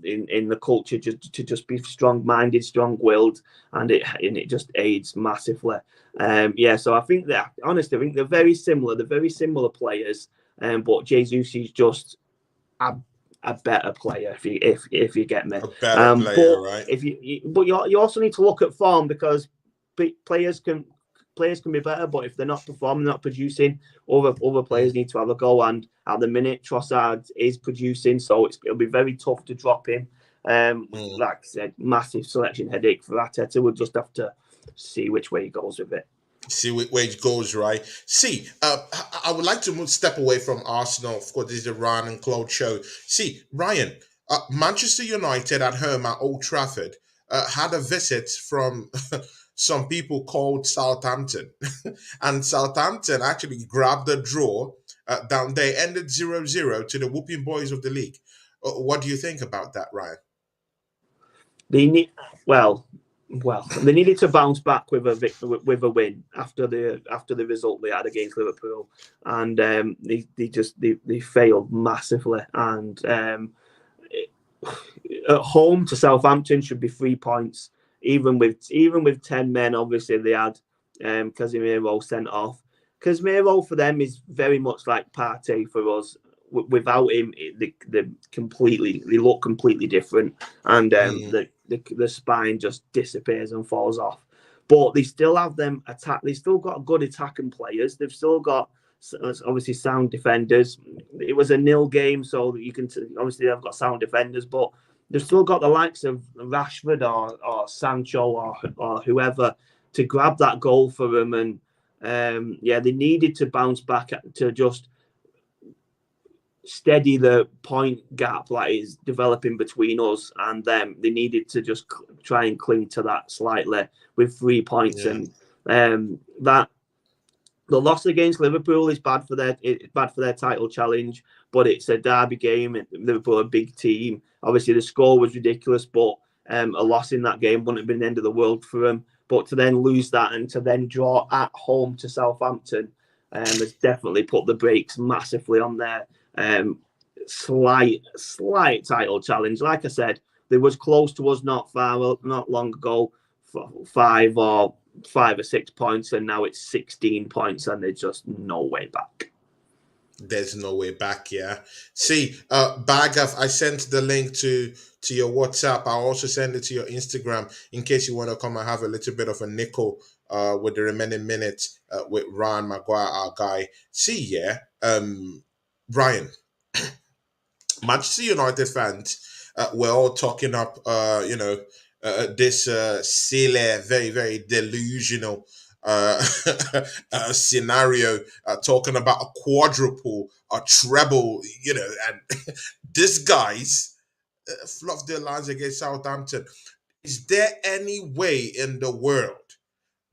in the culture to just be strong-minded, strong-willed, and it just aids massively. So I think they're very similar. They're very similar players, but Jesus is just a better player, if you get me. A better player, right? But you also need to look at form, because players can be better, but if they're not performing, not producing, other players need to have a go. And at the minute, Trossard is producing, so it'll be very tough to drop him. Like I said, massive selection headache for Arteta. We'll just have to see which way he goes with it. See where it goes, right? See, I would like to step away from Arsenal. Of course, this is the Ryan and Claude show. See, Ryan, Manchester United at home at Old Trafford had a visit from some people called Southampton. And Southampton actually grabbed the draw down there, ended 0-0 to the whooping boys of the league. What do you think about that, Ryan? They need they needed to bounce back with a win after the result they had against Liverpool, and they failed massively. And at home to Southampton should be 3 points, even with 10 men. Obviously, they had Casemiro sent off. Casemiro for them is very much like Partey for us. Without him, they look completely different, and the spine just disappears and falls off. But they still have them attack. They still got good attacking players. They've still got obviously sound defenders. It was a nil game, so you can obviously they've got sound defenders, but they've still got the likes of Rashford or Sancho or whoever to grab that goal for them. And they needed to bounce back to just steady the point gap that is developing between us and them. They needed to just try and cling to that slightly with 3 points, and that the loss against Liverpool is bad for their title challenge. But it's a derby game. Liverpool are a big team. Obviously, the score was ridiculous, but a loss in that game wouldn't have been the end of the world for them. But to then lose that and to then draw at home to Southampton has definitely put the brakes massively on their slight title challenge. Like I said, they was close to us not long ago, for 5 or 6 points, and now it's 16 points, and there's just no way back. There's no way back, yeah. See, Bagav, I sent the link to your WhatsApp. I'll also send it to your Instagram in case you want to come and have a little bit of a nickel with the remaining minutes with Ryan Maguire, our guy. See, yeah, Ryan, Manchester United fans were all talking up, this silly, very, very delusional scenario, talking about a quadruple, a treble, and these guys fluffed their lines against Southampton. Is there any way in the world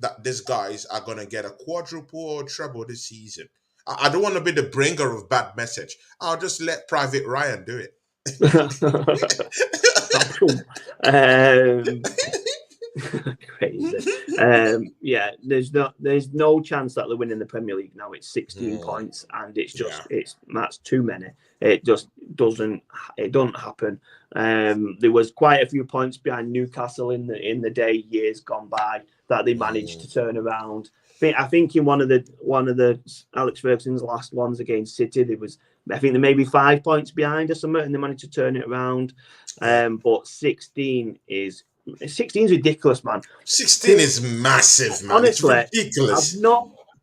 that these guys are going to get a quadruple or treble this season? I don't want to be the bringer of bad message. I'll just let Private Ryan do it. Crazy. There's no chance that they're winning the Premier League now. It's 16 points, and that's too many. It just doesn't happen. There was quite a few points behind Newcastle in the day years gone by that they managed to turn around. I think in one of the Alex Ferguson's last ones against City, I think they're maybe 5 points behind or something, and they managed to turn it around. But 16 is ridiculous, man. 16 is massive, man. Honestly, it's ridiculous.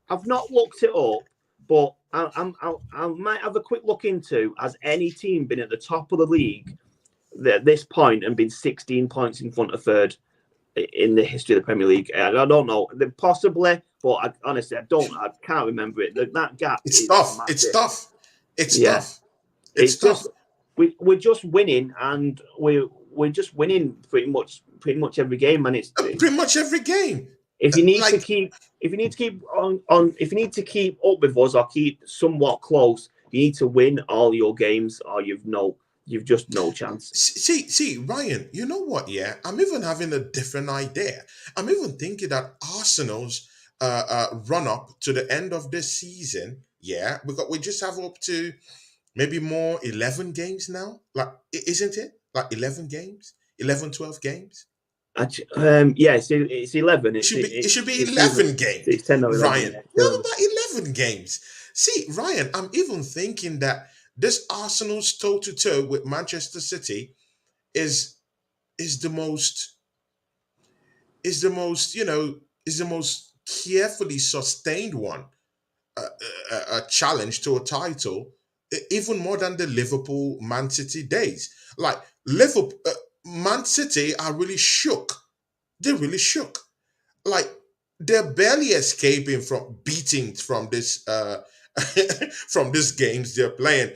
I've not looked it up, but I might have a quick look into, has any team been at the top of the league at this point and been 16 points in front of third in the history of the Premier League? I don't know. Possibly, but honestly, I can't remember it. That gap. It's tough. Massive. It's tough. It's tough. It's tough. Just we're just winning, and we're just winning pretty much every game, and it's pretty much every game. If you need to keep up with us or keep somewhat close, you need to win all your games, or you've just no chance. See, Ryan, you know what? Yeah, I'm even having a different idea. I'm even thinking that Arsenal's run up to the end of this season, yeah, we just have up to maybe more 11 games now. Like, isn't it? Like 11 games, 11, 12 games. It's 11. It should be 11 games. It's 10 or 11. Ryan, what about 11 games? See, Ryan, I'm even thinking that this Arsenal's toe-to-toe with Manchester City is the most carefully sustained one, a challenge to a title, even more than the Liverpool Man City days. Like Liverpool, Man City are really shook. They're really shook. Like they're barely escaping from beating from this from these games they're playing.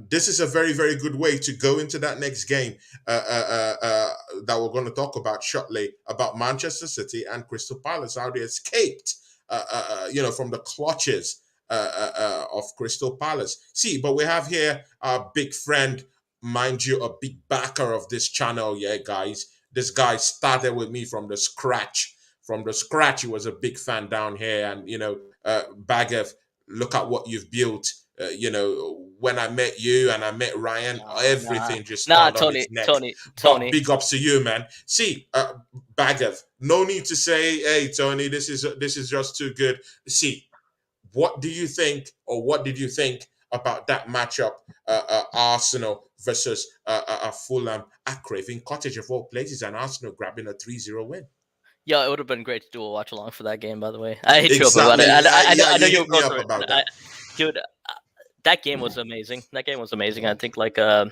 This is a very very good way to go into that next game that we're going to talk about shortly about Manchester City and Crystal Palace, how they escaped from the clutches of Crystal Palace. See, but we have here our big friend, mind you, a big backer of this channel. Yeah, guys, this guy started with me from the scratch. From the scratch, he was a big fan down here, and Bagav, look at what you've built. When I met you and I met Ryan, everything just started on its next. But big ups to you, man. See, Bagav, no need to say, "Hey, Tony, this is just too good." See, what do you think, or what did you think about that matchup? Arsenal versus Fulham at Craven Cottage of all places, and Arsenal grabbing a 3-0 win. Yeah, it would have been great to do a watch along for that game. By the way, I hit exactly. you up about it. I know you you'll go through it, about that. Dude. That game was amazing. I think like every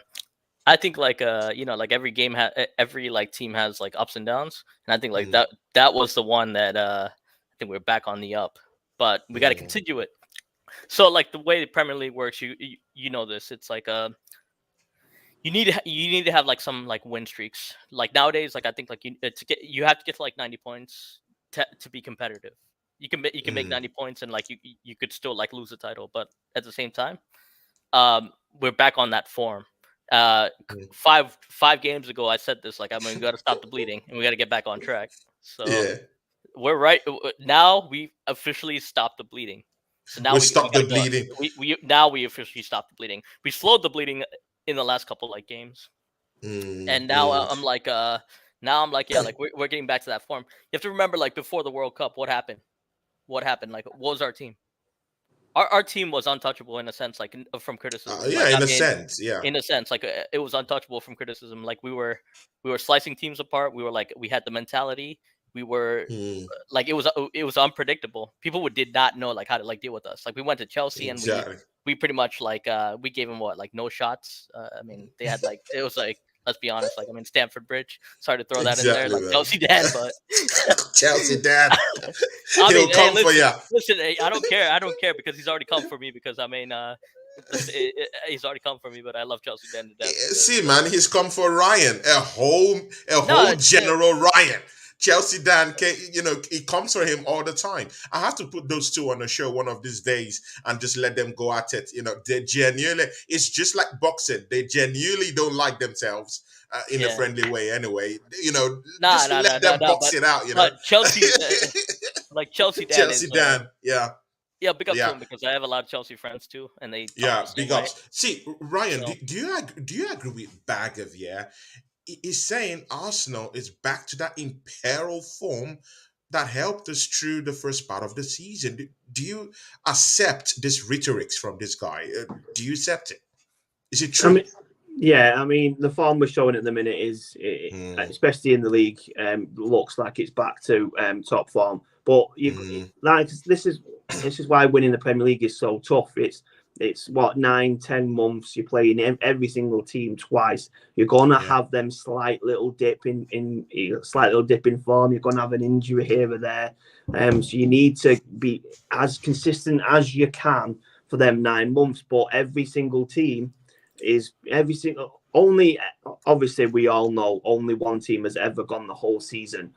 game every like team has like ups and downs, and I think like that was the one that I think we're back on the up, but we got to continue it. So like the way the Premier League works, you know this. It's like you need to have like some like win streaks. Like nowadays, like I think like you have to get to like 90 points to be competitive. You can make 90 points and like you could still like lose the title, but at the same time, we're back on that form. 5 games ago, I said this, like, I mean, we got to stop the bleeding and we got to get back on track. So we're right now. We officially stopped the bleeding. So now we stopped the bleeding. We officially stopped the bleeding. We slowed the bleeding in the last couple like games, and now I'm like, yeah, like we're getting back to that form. You have to remember, like before the World Cup, what happened? Like, what was our team? Our team was untouchable in a sense, like from criticism. In a sense, like it was untouchable from criticism. Like we were slicing teams apart. We had the mentality. We were like it was unpredictable. People did not know like how to like deal with us. Like we went to Chelsea and we pretty much like we gave them no shots. I mean they had like it was like, let's be honest, like I mean Stamford Bridge. Sorry to throw that in there, like man. Chelsea dad, but Chelsea dad. He'll come for you. Listen, I don't care because he's already come for me. Because I mean, he's already come for me. But I love Chelsea dad to death. See, man, he's come for Ryan, a whole general Ryan. Chelsea Dan, he comes for him all the time. I have to put those two on a show one of these days and just let them go at it. They genuinely, it's just like boxing. They genuinely don't like themselves in a friendly way anyway. Let them box it out, But Chelsea, like Chelsea Dan. Chelsea Dan, yeah, big up to him because I have a lot of Chelsea friends too, and they big ups. See, Ryan, do you agree with Bagav? Yeah. He's saying Arsenal is back to that imperial form that helped us through the first part of the season. Do you accept this rhetoric from this guy? Do you accept it? Is it true? I mean, the form we're showing at the minute is, especially in the league, looks like it's back to top form. But this is why winning the Premier League is so tough. It's what 9-10 months you're playing every single team twice. You're gonna have them slight little dip in form. You're gonna have an injury here or there. So you need to be as consistent as you can for them 9 months. But every single team is only obviously we all know only one team has ever gone the whole season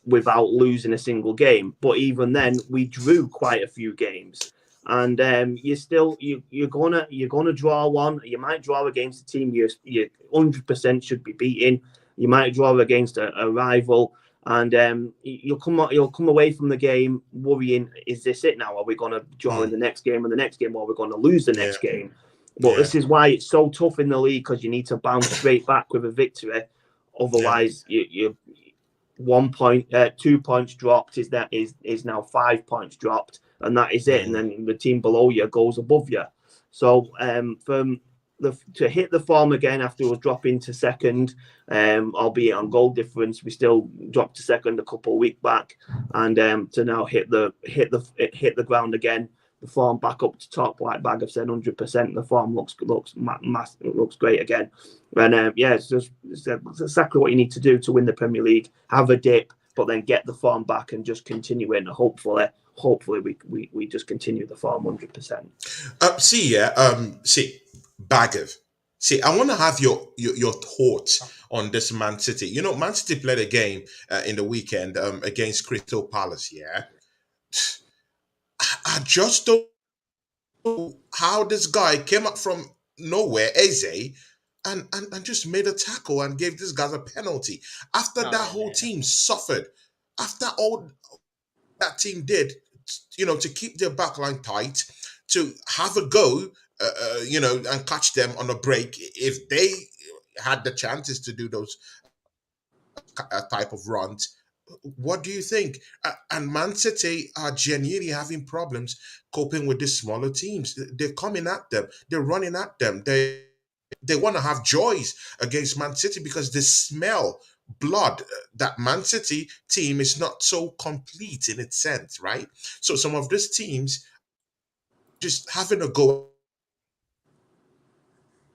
without losing a single game. But even then, we drew quite a few games. And you're gonna draw one. You might draw against a team you 100% should be beating. You might draw against a rival, and you'll come away from the game worrying: is this it now? Are we gonna draw in the next game and the next game, or are we gonna lose the next game? But this is why it's so tough in the league, because you need to bounce straight back with a victory. Otherwise, you 1 point, 2 points dropped is now 5 points dropped. And that is it. And then the team below you goes above you. So to hit the form again after us dropping to second, albeit on goal difference, we still dropped to second a couple of weeks back, and to now hit the ground again. the form back up to top, like Bag have said, 100%. The form looks great again. And it's exactly what you need to do to win the Premier League. Have a dip, but then get the form back and just continue in. Hopefully we just continue the form 100%. Baggov. See, I want to have your thoughts on this Man City. You know, Man City played a game in the weekend against Crystal Palace. Yeah, I just don't know how this guy came up from nowhere, Eze, and just made a tackle and gave this guy a penalty. After that whole team suffered, after all that team did, to keep their backline tight, to have a go, and catch them on a break if they had the chances to do those type of runs. What do you think? And Man City are genuinely having problems coping with these smaller teams. They're coming at them. They're running at them. They want to have joys against Man City because they smell blood. That Man City team is not so complete in its sense, right? So some of these teams just having a go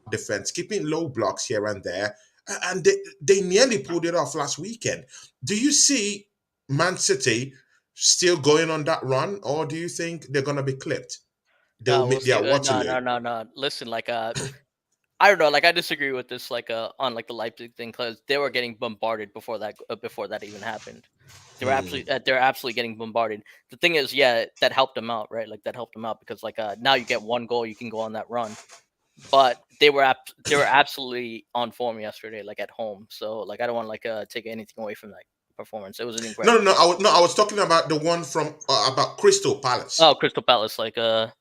defense, keeping low blocks here and there, and they nearly pulled it off last weekend. Do you see Man City still going on that run, or do you think they're going to be clipped? They'll No, we'll meet see. their Waterloo. No. Listen, like I don't know. Like I disagree with this. Like on like the Leipzig thing, because they were getting bombarded before that even happened. They're absolutely getting bombarded. The thing is, yeah, that helped them out, right? Like that helped them out because now you get one goal, you can go on that run. But they were absolutely on form yesterday, like at home. So like I don't want to take anything away from that performance. It was an incredible. I was talking about the one from about Crystal Palace. Oh, Crystal Palace,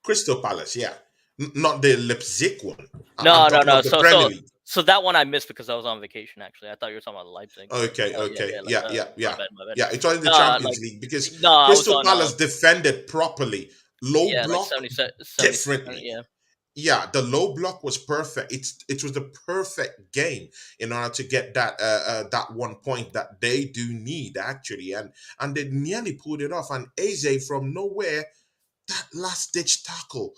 Crystal Palace, yeah, not the Leipzig one. No. I'm talking of the Premier League. So that one I missed because I was on vacation. Actually, I thought you were talking about Leipzig. Okay. My bad. Yeah, it's only the Champions League because No, Crystal Palace defended properly. Low block, 77, differently. yeah. Yeah, the low block was perfect. It was the perfect game in order to get that 1 point that they do need actually, and they nearly pulled it off. And Eze from nowhere, that last ditch tackle,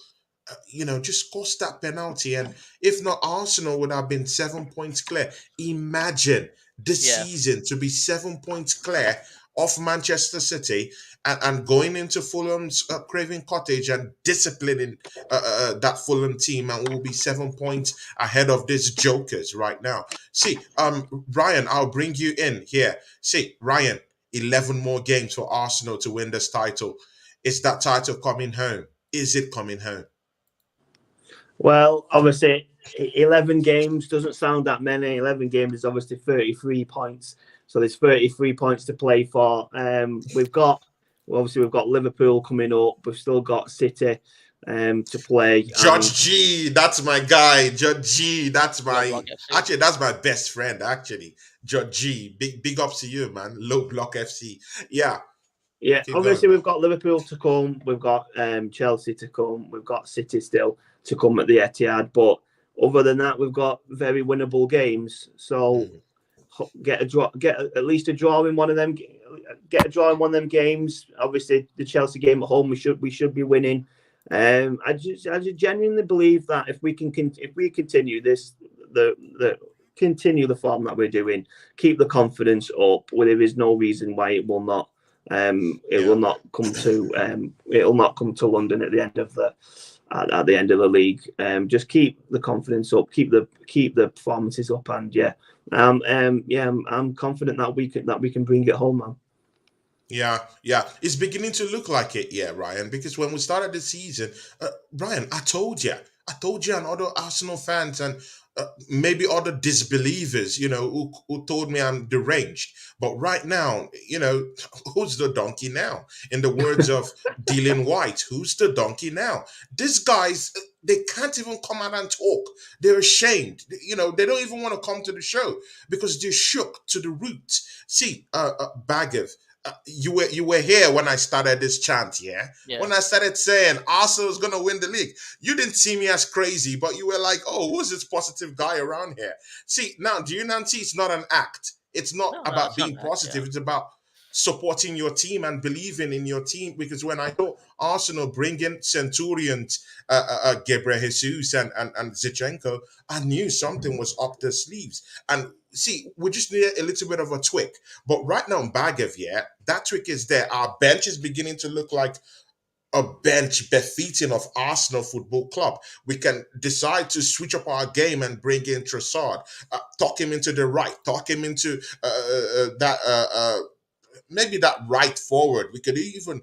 just cost that penalty. And if not, Arsenal would have been 7 points clear. Imagine this season to be 7 points clear of Manchester City and going into Fulham's Craven Cottage and disciplining that Fulham team, and we'll be 7 points ahead of these jokers right now. See, Ryan, I'll bring you in here. See, Ryan, 11 more games for Arsenal to win this title. Is that title coming home? Is it coming home? Well, obviously, 11 games doesn't sound that many. 11 games is obviously 33 points. So there's 33 points to play for. We've got Liverpool coming up. We've still got City to play. Judge G, that's my guy. Judge G, that's my best friend. Actually, Judge G, big ups to you, man. Low Block FC, yeah. Obviously, we've got Liverpool to come. We've got Chelsea to come. We've got City still to come at the Etihad. But other than that, we've got very winnable games. So get at least a draw in one of them. Get a draw in one of them games. Obviously, the Chelsea game at home, we should be winning. I just genuinely believe that if we continue this, continue the form that we're doing, keep the confidence up, there is no reason why it will not. It will not come to London at the end of the league. Just keep the confidence up, keep the performances up, and I'm confident that we can bring it home, man. Yeah, it's beginning to look like it, Ryan. Because when we started the season, Ryan, I told you, and other Arsenal fans and maybe other disbelievers, who told me I'm deranged. But right now, who's the donkey now? In the words of Dylan White, who's the donkey now? These guys, they can't even come out and talk. They're ashamed. They don't even want to come to the show because they're shook to the roots. See, Baggov, you were here when I started this chant, yeah? When I started saying Arsenal's gonna win the league, you didn't see me as crazy, but you were like, "Oh, who's this positive guy around here?" See, now, do you now see it's not an act? It's not about being positive. It's about supporting your team and believing in your team. Because when I saw Arsenal bring in Centurions, Gabriel Jesus and Zichenko, I knew something was up their sleeves. And see, we just need a little bit of a tweak. But right now in Bagev, yeah, that tweak is there. Our bench is beginning to look like a bench befitting of Arsenal Football Club. We can decide to switch up our game and bring in Trossard, talk him into the right, talk him into that. Maybe that right forward. We could even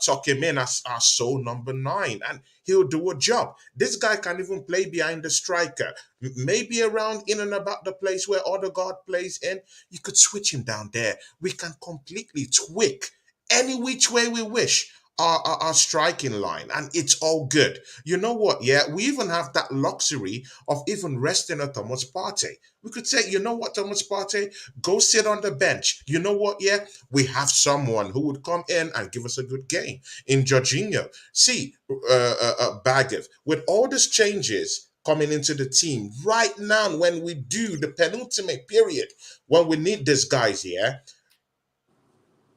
tuck him in as our sole number 9, and he'll do a job. This guy can even play behind the striker, maybe around in and about the place where Odegaard plays in. You could switch him down there. We can completely tweak any which way we wish our striking line, and it's all good. You know what? Yeah, we even have that luxury of even resting a Thomas Partey. We could say, you know what, Thomas Partey, go sit on the bench. You know what? Yeah, we have someone who would come in and give us a good game in Jorginho. See, Bagev, with all these changes coming into the team right now, when we do the penultimate period, when we need these guys, yeah,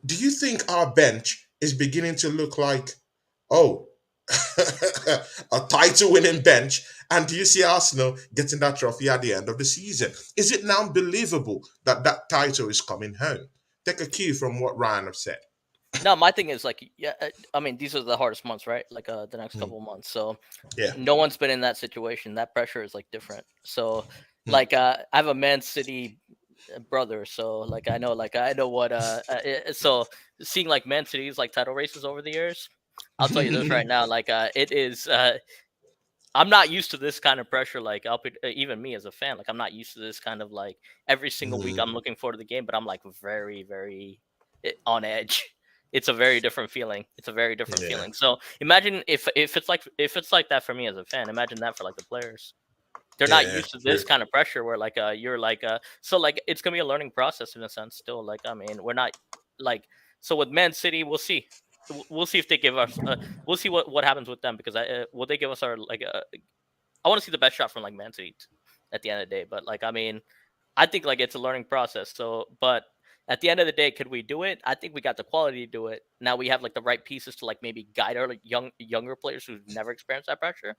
do you think our bench is beginning to look like, oh, a title winning bench? And do you see Arsenal getting that trophy at the end of the season? Is it now believable that that title is coming home? Take a cue from what Ryan have said. No, my thing is like, yeah, I mean, these are the hardest months, right? Like the next couple of months. So Yeah. no one's been in that situation. That pressure is like different. So Hmm. like I have a Man City brother, so like I know what so seeing like Man City's like title races over the years, I'll tell you this right now, like it is I'm not used to this kind of pressure. Like even me as a fan, like I'm not used to this kind of like every single week I'm looking forward to the game, but I'm like very, very on edge. It's a very different feeling. It's a very different Yeah. feeling. So imagine if it's like that for me as a fan. Imagine that for like the players. They're not Yeah. used to this kind of pressure where like you're like so like it's gonna be a learning process in a sense still. Like I mean we're not like so with Man City we'll see. We'll see if they give us. We'll see what happens with them because will they give us our like. I want to see the best shot from like Man City at the end of the day. But like I mean, I think like it's a learning process. So, but at the end of the day, could we do it? I think we got the quality to do it. Now we have like the right pieces to like maybe guide our like, younger players who've never experienced that pressure.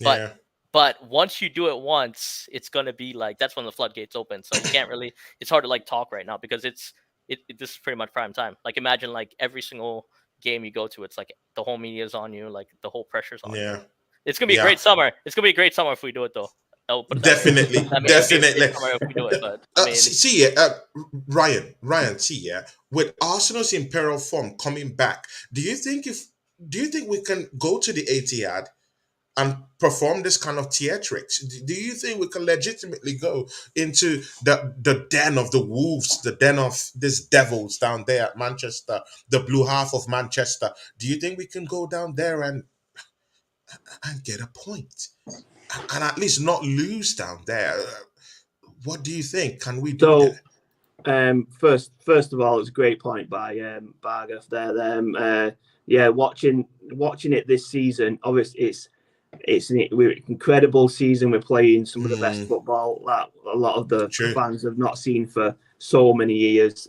But Yeah. but once you do it once, it's gonna be like that's when the floodgates open. So you can't really. It's hard to like talk right now because this is pretty much prime time. Like imagine like every single game you go to, it's like the whole media's on you, like the whole pressure's on you. Yeah. It's gonna be a Yeah. great summer. It's gonna be a great summer if we do it though. I'll put it that way. Definitely. I mean, it'll be a great Definitely. summer if we do it, but I mean, See, Ryan, see, yeah, with Arsenal's imperial form coming back, do you think we can go to the Etihad and perform this kind of theatrics? Do you think we can legitimately go into the den of the wolves, the den of these devils down there at Manchester, the blue half of Manchester? Do you think we can go down there and get a point and at least not lose down there? What do you think? Can we do So, that? first of all, it's a great point by Bargath there. Yeah, watching it this season, obviously it's an incredible season. We're playing some of the best football that a lot of the True. fans have not seen for so many years.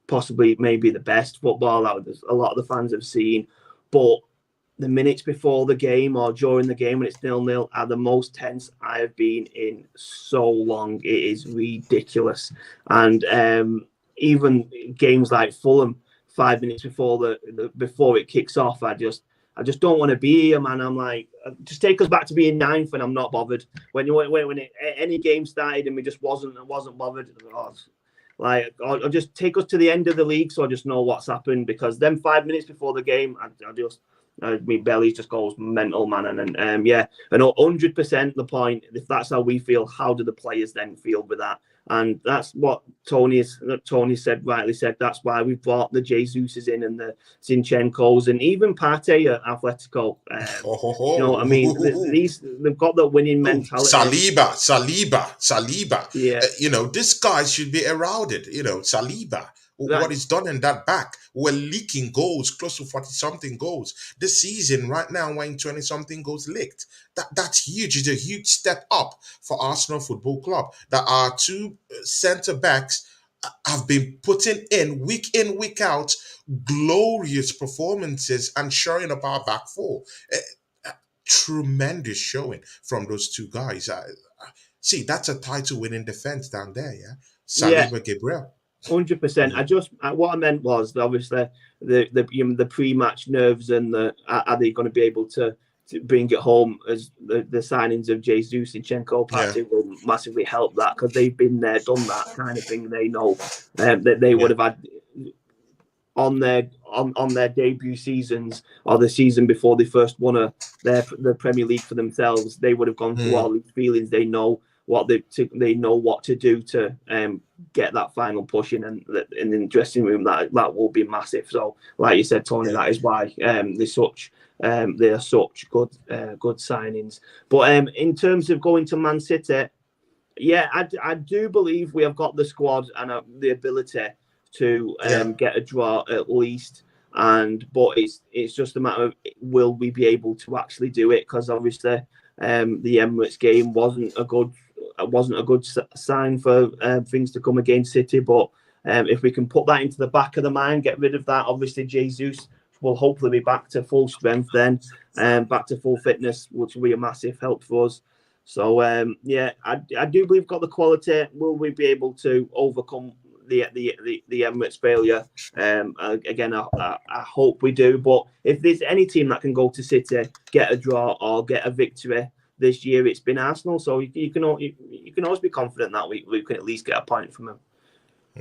Possibly maybe the best football that a lot of the fans have seen. But the minutes before the game or during the game when it's 0-0 are the most tense I have been in so long. It is ridiculous. And even games like Fulham, 5 minutes before before it kicks off, I just don't want to be here, man. I'm like, just take us back to being ninth, and I'm not bothered. When any game started and we just wasn't bothered, or just take us to the end of the league, so I just know what's happened. Because then 5 minutes before the game, I just my belly just goes mental, man. And yeah, and 100% the point. If that's how we feel, how do the players then feel with that? And that's what Tony rightly said. That's why we brought the Jesuses in and the Zinchenko's and even Partey at Atletico. You know what I mean? They've got that winning mentality. Saliba. Yeah. This guy should be heralded. Saliba. Right. What he's done in that back, we're leaking goals, close to 40-something goals. This season, right now, we're in 20-something goals licked. That's huge. It's a huge step up for Arsenal Football Club. That our two centre-backs have been putting in, week out, glorious performances and showing up our back four. Tremendous showing from those two guys. See, that's a title-winning defense down there, yeah. Yeah, Saliba, Gabriel. 100%. What I meant was that obviously the pre-match nerves and are they going to be able to bring it home as the signings of Jesus, Zinchenko, Partey will massively help that because they've been there, done that kind of thing. They know that they would have had on their debut seasons or the season before they first won the Premier League for themselves. They would have gone through all these feelings. They know what they know what to do to get that final push in, and in the dressing room that will be massive. So, like you said, Tony, that is why they are such good signings. But in terms of going to Man City, yeah, I do believe we have got the squad and the ability to get a draw at least. But it's just a matter of will we be able to actually do it, because obviously the Emirates game wasn't a good sign for things to come against City. But if we can put that into the back of the mind, get rid of that, obviously Jesus will hopefully be back to full strength then, back to full fitness, which will be a massive help for us. So I do believe we've got the quality. Will we be able to overcome the Emirates failure? Again, I hope we do. But if there's any team that can go to City, get a draw or get a victory this year, it's been Arsenal. So you can always be confident that we can at least get a point from them.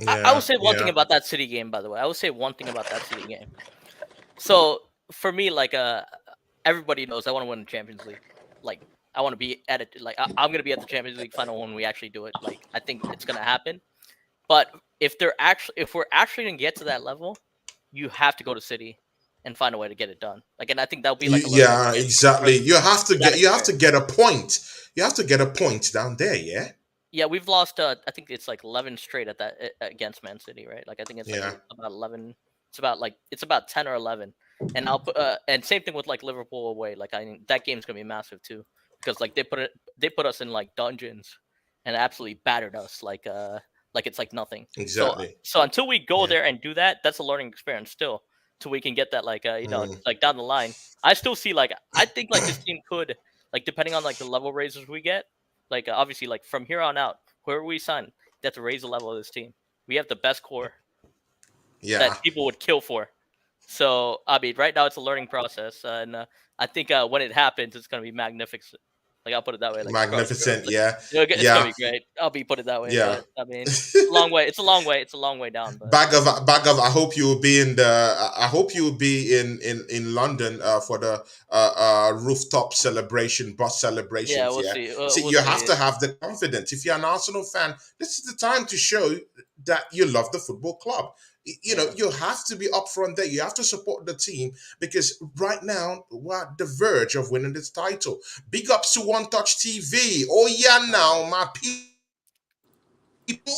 I will say one thing about that City game, by the way. I will say one thing about that City game. So for me, like everybody knows I want to win the Champions League. Like I want to be at it. Like I'm gonna be at the Champions League final when we actually do it. Like I think it's gonna happen. But if we're actually gonna get to that level, you have to go to City and find a way to get it done. Like, and I think that'll be like exactly. You have to get a point. You have to get a point down there, yeah. Yeah, we've lost. I think it's like 11 straight at that against Man City, right? Like I think it's like about 11. It's about 10 or 11. And I'll put and same thing with like Liverpool away. Like that game's gonna be massive too, because like they put us in like dungeons and absolutely battered us like it's like nothing. Exactly. So until we go there and do that, that's a learning experience still. Till we can get that like like down the line. I still see I think like this team could, like, depending on like the level raises we get, like obviously like from here on out, whoever we sign, they have to raise the level of this team. We have the best core that people would kill for. So I mean, right now it's a learning process, and I think when it happens, it's gonna be magnificent. Like I'll put it that way. Like magnificent, it's gonna be great. I'll put it that way. Yeah. But, I mean, it's a long way. It's a long way down. But, bag of. I hope you will be in London for the rooftop celebration, bus celebrations. Yeah, we'll see. See, you have to have the confidence. If you're an Arsenal fan, this is the time to show that you love the football club. You know, you have to be upfront there. You have to support the team, because right now we're at the verge of winning this title. Big ups to One Touch TV. Oh yeah, now my people,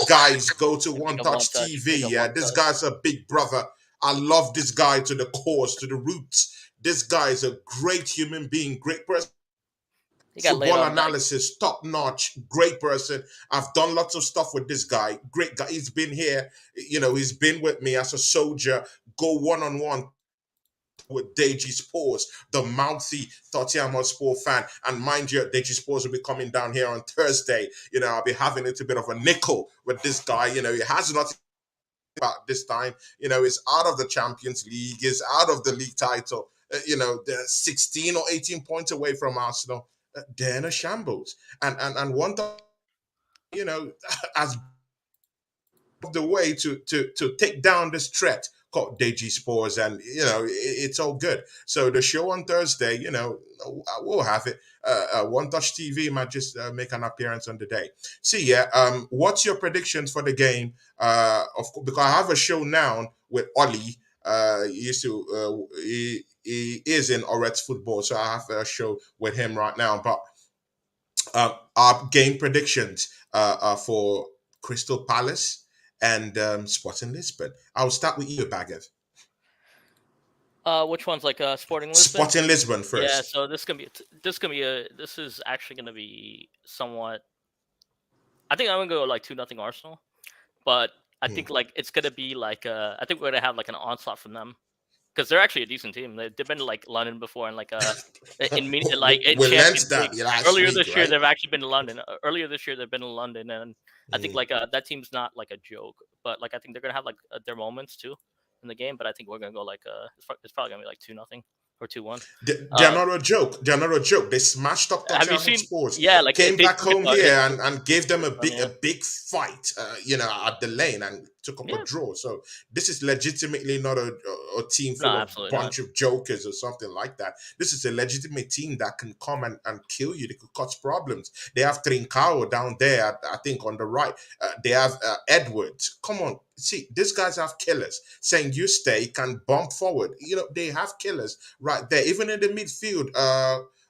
guys, go to One Touch TV. Yeah, this guy's a big brother. I love this guy to the cause, to the roots. This guy is a great human being, great person. Football analysis, top notch, great person. I've done lots of stuff with this guy. Great guy. He's been here. You know, he's been with me as a soldier. Go one-on-one with Deji Spores, the mouthy Tottenham Hotspur fan. And mind you, Deji Spores will be coming down here on Thursday. You know, I'll be having a little bit of a nickel with this guy. You know, he has nothing about this time. You know, he's out of the Champions League. He's out of the league title. You know, they're 16 or 18 points away from Arsenal. They're in a shambles. And one time, you know, as the way to take down this threat called Deji Spores, and you know it's all good. So the show on Thursday, you know, we'll have it. One Touch TV might just make an appearance on the day. See, what's your predictions for the game? Of course, because I have a show now with Ollie. He is in Oretz football, so I have a show with him right now. But our game predictions for Crystal Palace and Sporting Lisbon. I'll start with you, Bagav. Which one's like Sporting Lisbon? Sporting Lisbon first. Yeah, so this is actually gonna be somewhat. I think I'm gonna go like 2-0 Arsenal, but I think like it's gonna be like I think we're gonna have like an onslaught from them because they're actually a decent team. They've been to like London before and like in We learned Champions that League. last Earlier week, this year, right? they've actually been to London. Earlier this year, they've been to London, and I think like that team's not like a joke, but like I think they're gonna have like their moments too in the game. But I think we're gonna go like it's probably gonna be like 2-0 or 2-1. They're not a joke. They're not a joke. They smashed up Have you Tottenham seen? Hotspurs, Yeah, like came they back took it. home here and gave them a Yeah. big fight, at the lane and took up Yeah. a draw. So this is legitimately not a team No, full of absolutely bunch of jokers or something like that. This is a legitimate team that can come and kill you. They could cause problems. They have Trincao down there, I think, on the right. They have Edwards. Come on. See, these guys have killers. Saying you stay can bump forward. They have killers right there. Even in the midfield,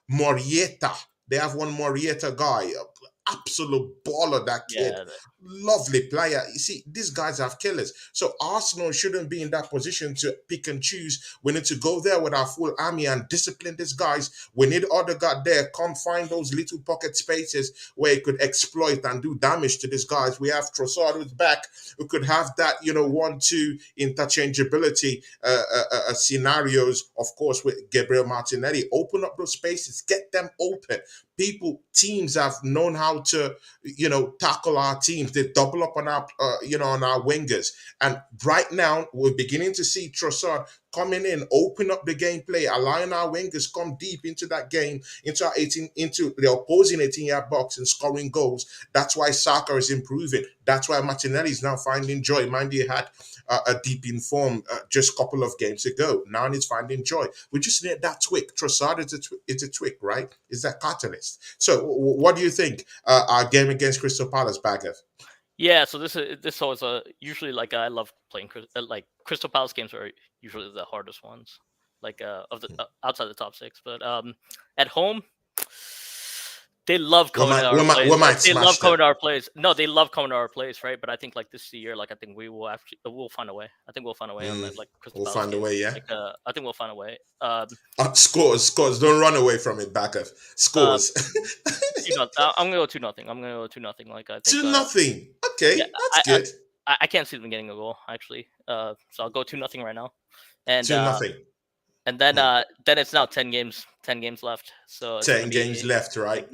Morieta. They have one Morieta guy, absolute baller, that kid. Yeah. Lovely player. You see, these guys have killers. So Arsenal shouldn't be in that position to pick and choose. We need to go there with our full army and discipline these guys. We need other guy there. Come find those little pocket spaces where he could exploit and do damage to these guys. We have Trossard who's back. We could have that, 1-2 interchangeability scenarios, of course, with Gabriel Martinelli. Open up those spaces, get them open. Teams have known how to, tackle our teams. They double up on our, on our wingers. And right now, we're beginning to see Trossard coming in, open up the gameplay, allowing our wingers come deep into that game, into the opposing 18-yard box and scoring goals. That's why Saka is improving. That's why Martinelli is now finding joy. Mind you, he had a deep in form just a couple of games ago. Now he's finding joy. We just need that tweak. Trossard is a tweak, right? Is that catalyst? So what do you think our game against Crystal Palace, Bagger? Yeah, so this was usually like I love playing like Crystal Palace games are usually the hardest ones, like of the outside the top 6. But at home, they love coming to our place. We might They love smash coming them. to our place. No, they love coming to our place, right? But I think like this year, like I think we'll find a way. I think we'll find a way on that. Like Crystal We'll Palace find a game. way, yeah. Like I think we'll find a way. Scores. Don't run away from it, Bagger. Scores. I'm gonna go 2-0. I'm gonna go 2-0. Like I think 2-0. Okay, yeah, that's good. I can't see them getting a goal actually. So I'll go 2-0 right now. And 2-0. and then it's now 10 games left. So it's 10 games left, right?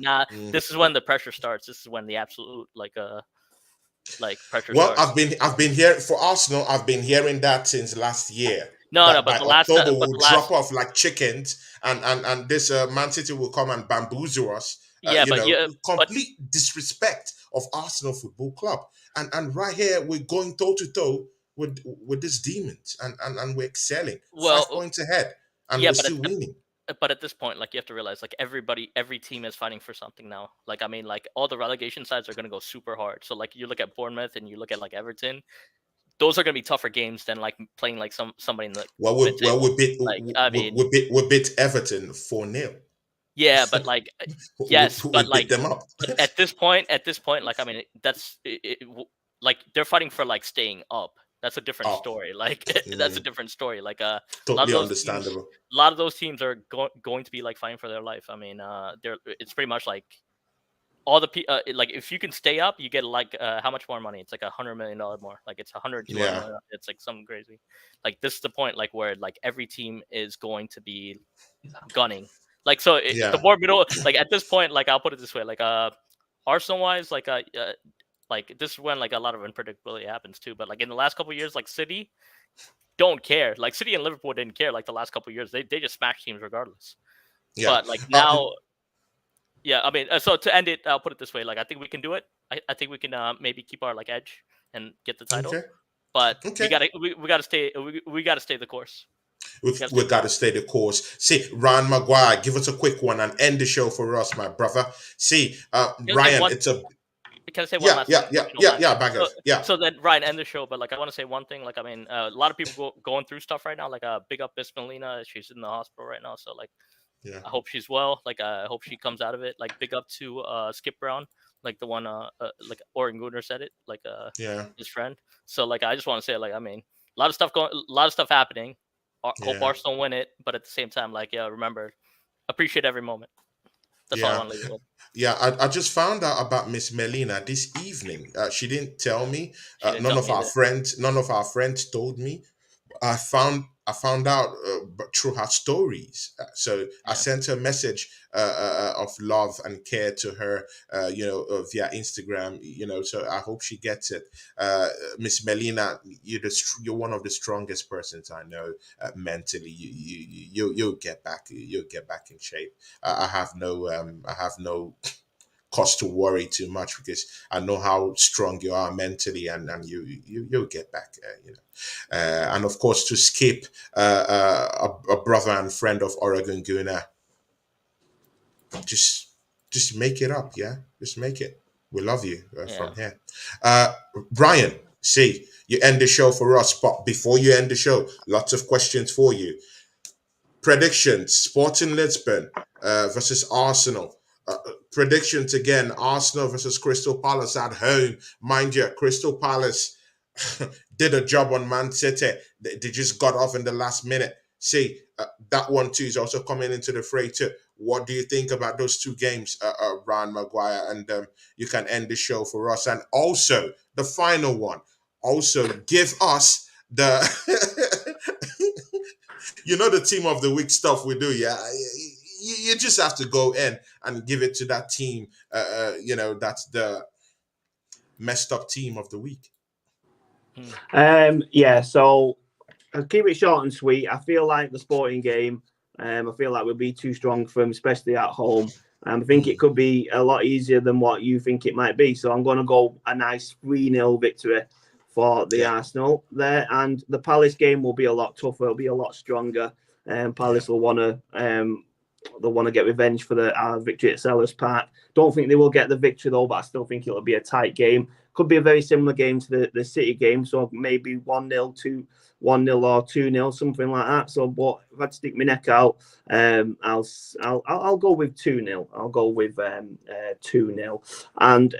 This is when the pressure starts. This is when the absolute pressure Well, starts. I've been hearing for Arsenal. I've been hearing that since last year. But by the last October we'll drop off like chickens, and this Man City will come and bamboozle us. Complete disrespect of Arsenal Football Club, and right here we're going toe to toe with these demons, and we're excelling. 5 points ahead, and we're still winning. But at this point, like you have to realize, like every team is fighting for something now. Like I mean, like all the relegation sides are going to go super hard. So like you look at Bournemouth and you look at like Everton, those are going to be tougher games than like playing like somebody in the. We beat Everton 4-0. Yeah, but like yes, we but beat like them up. But at this point, like I mean, like they're fighting for like staying up. That's a different story. Like that's a different story. Like totally understandable. A lot of those teams are going to be like fighting for their life. I mean, it's pretty much like all the like if you can stay up, you get like how much more money? It's like $100 million more. Like it's 100 million. It's like something crazy. Like this is the point, like where like every team is going to be gunning. Like so, the more middle. Like at this point, like I'll put it this way, like Arsenal wise, like this is when like a lot of unpredictability happens too. But like in the last couple of years, like City don't care. Like City and Liverpool didn't care. Like the last couple of years, they just smash teams regardless. Yeah. But like now. Yeah, I mean, so to end it, I'll put it this way: like, I think we can do it. I think we can maybe keep our like edge and get the title. Okay. But we gotta stay the course. We got to stay the course. See, Ryan Maguire, give us a quick one and end the show for us, my brother. See, Ryan, it's a. Can I say one last thing? So then, Ryan, end the show. But like, I want to say one thing. Like, I mean, a lot of people going through stuff right now. Like, big up Miss Melina. She's in the hospital right now. So like. Yeah. I hope she's well. Like I hope she comes out of it. Like big up to Skip Brown, like the one like Oregon Gooner said it, like his friend. So like I just want to say, like, I mean, a lot of stuff happening. Hope Arsenal win it, but at the same time, like remember, appreciate every moment. That's all I want to leave it with. Yeah, I just found out about Miss Melina this evening. She didn't tell me. She didn't tell me either. None of our friends told me. I found out through her stories. So I sent her a message of love and care to her, via Instagram. So I hope she gets it. Miss Melina, you're one of the strongest persons I know mentally. You'll get back. You'll get back in shape. I have no cause to worry too much because I know how strong you are mentally, and you'll get back. And of course, to skip a brother and friend of Oregon Guna, just make it up, yeah. Just make it. We love you from here, Brian. See, you end the show for us, but before you end the show, lots of questions for you. Predictions: Sporting Lisbon versus Arsenal. Predictions again: Arsenal versus Crystal Palace at home. Mind you, Crystal Palace did a job on Man City. They just got off in the last minute. See, that one too is also coming into the fray too. What do you think about those two games, Ryan Maguire? And you can end the show for us. And also, the final one. Also, give us the the team of the week stuff we do. Yeah, you just have to go in and give it to that team. That's the messed up team of the week. So I'll keep it short and sweet. I feel like the Sporting game, I feel like we'll be too strong for them, especially at home. I think it could be a lot easier than what you think it might be. So I'm going to go a nice 3-0 victory for the Arsenal there. And the Palace game will be a lot tougher. It'll be a lot stronger. Palace will want to they'll want to get revenge for the victory at Selhurst Park. Don't think they will get the victory though, but I still think it'll be a tight game. Could be a very similar game to the City game, so maybe 1-0, 2-1-0 or 2-0, something like that. So, but if I had to stick my neck out, I'll go with 2-0. I'll go with 2-0. And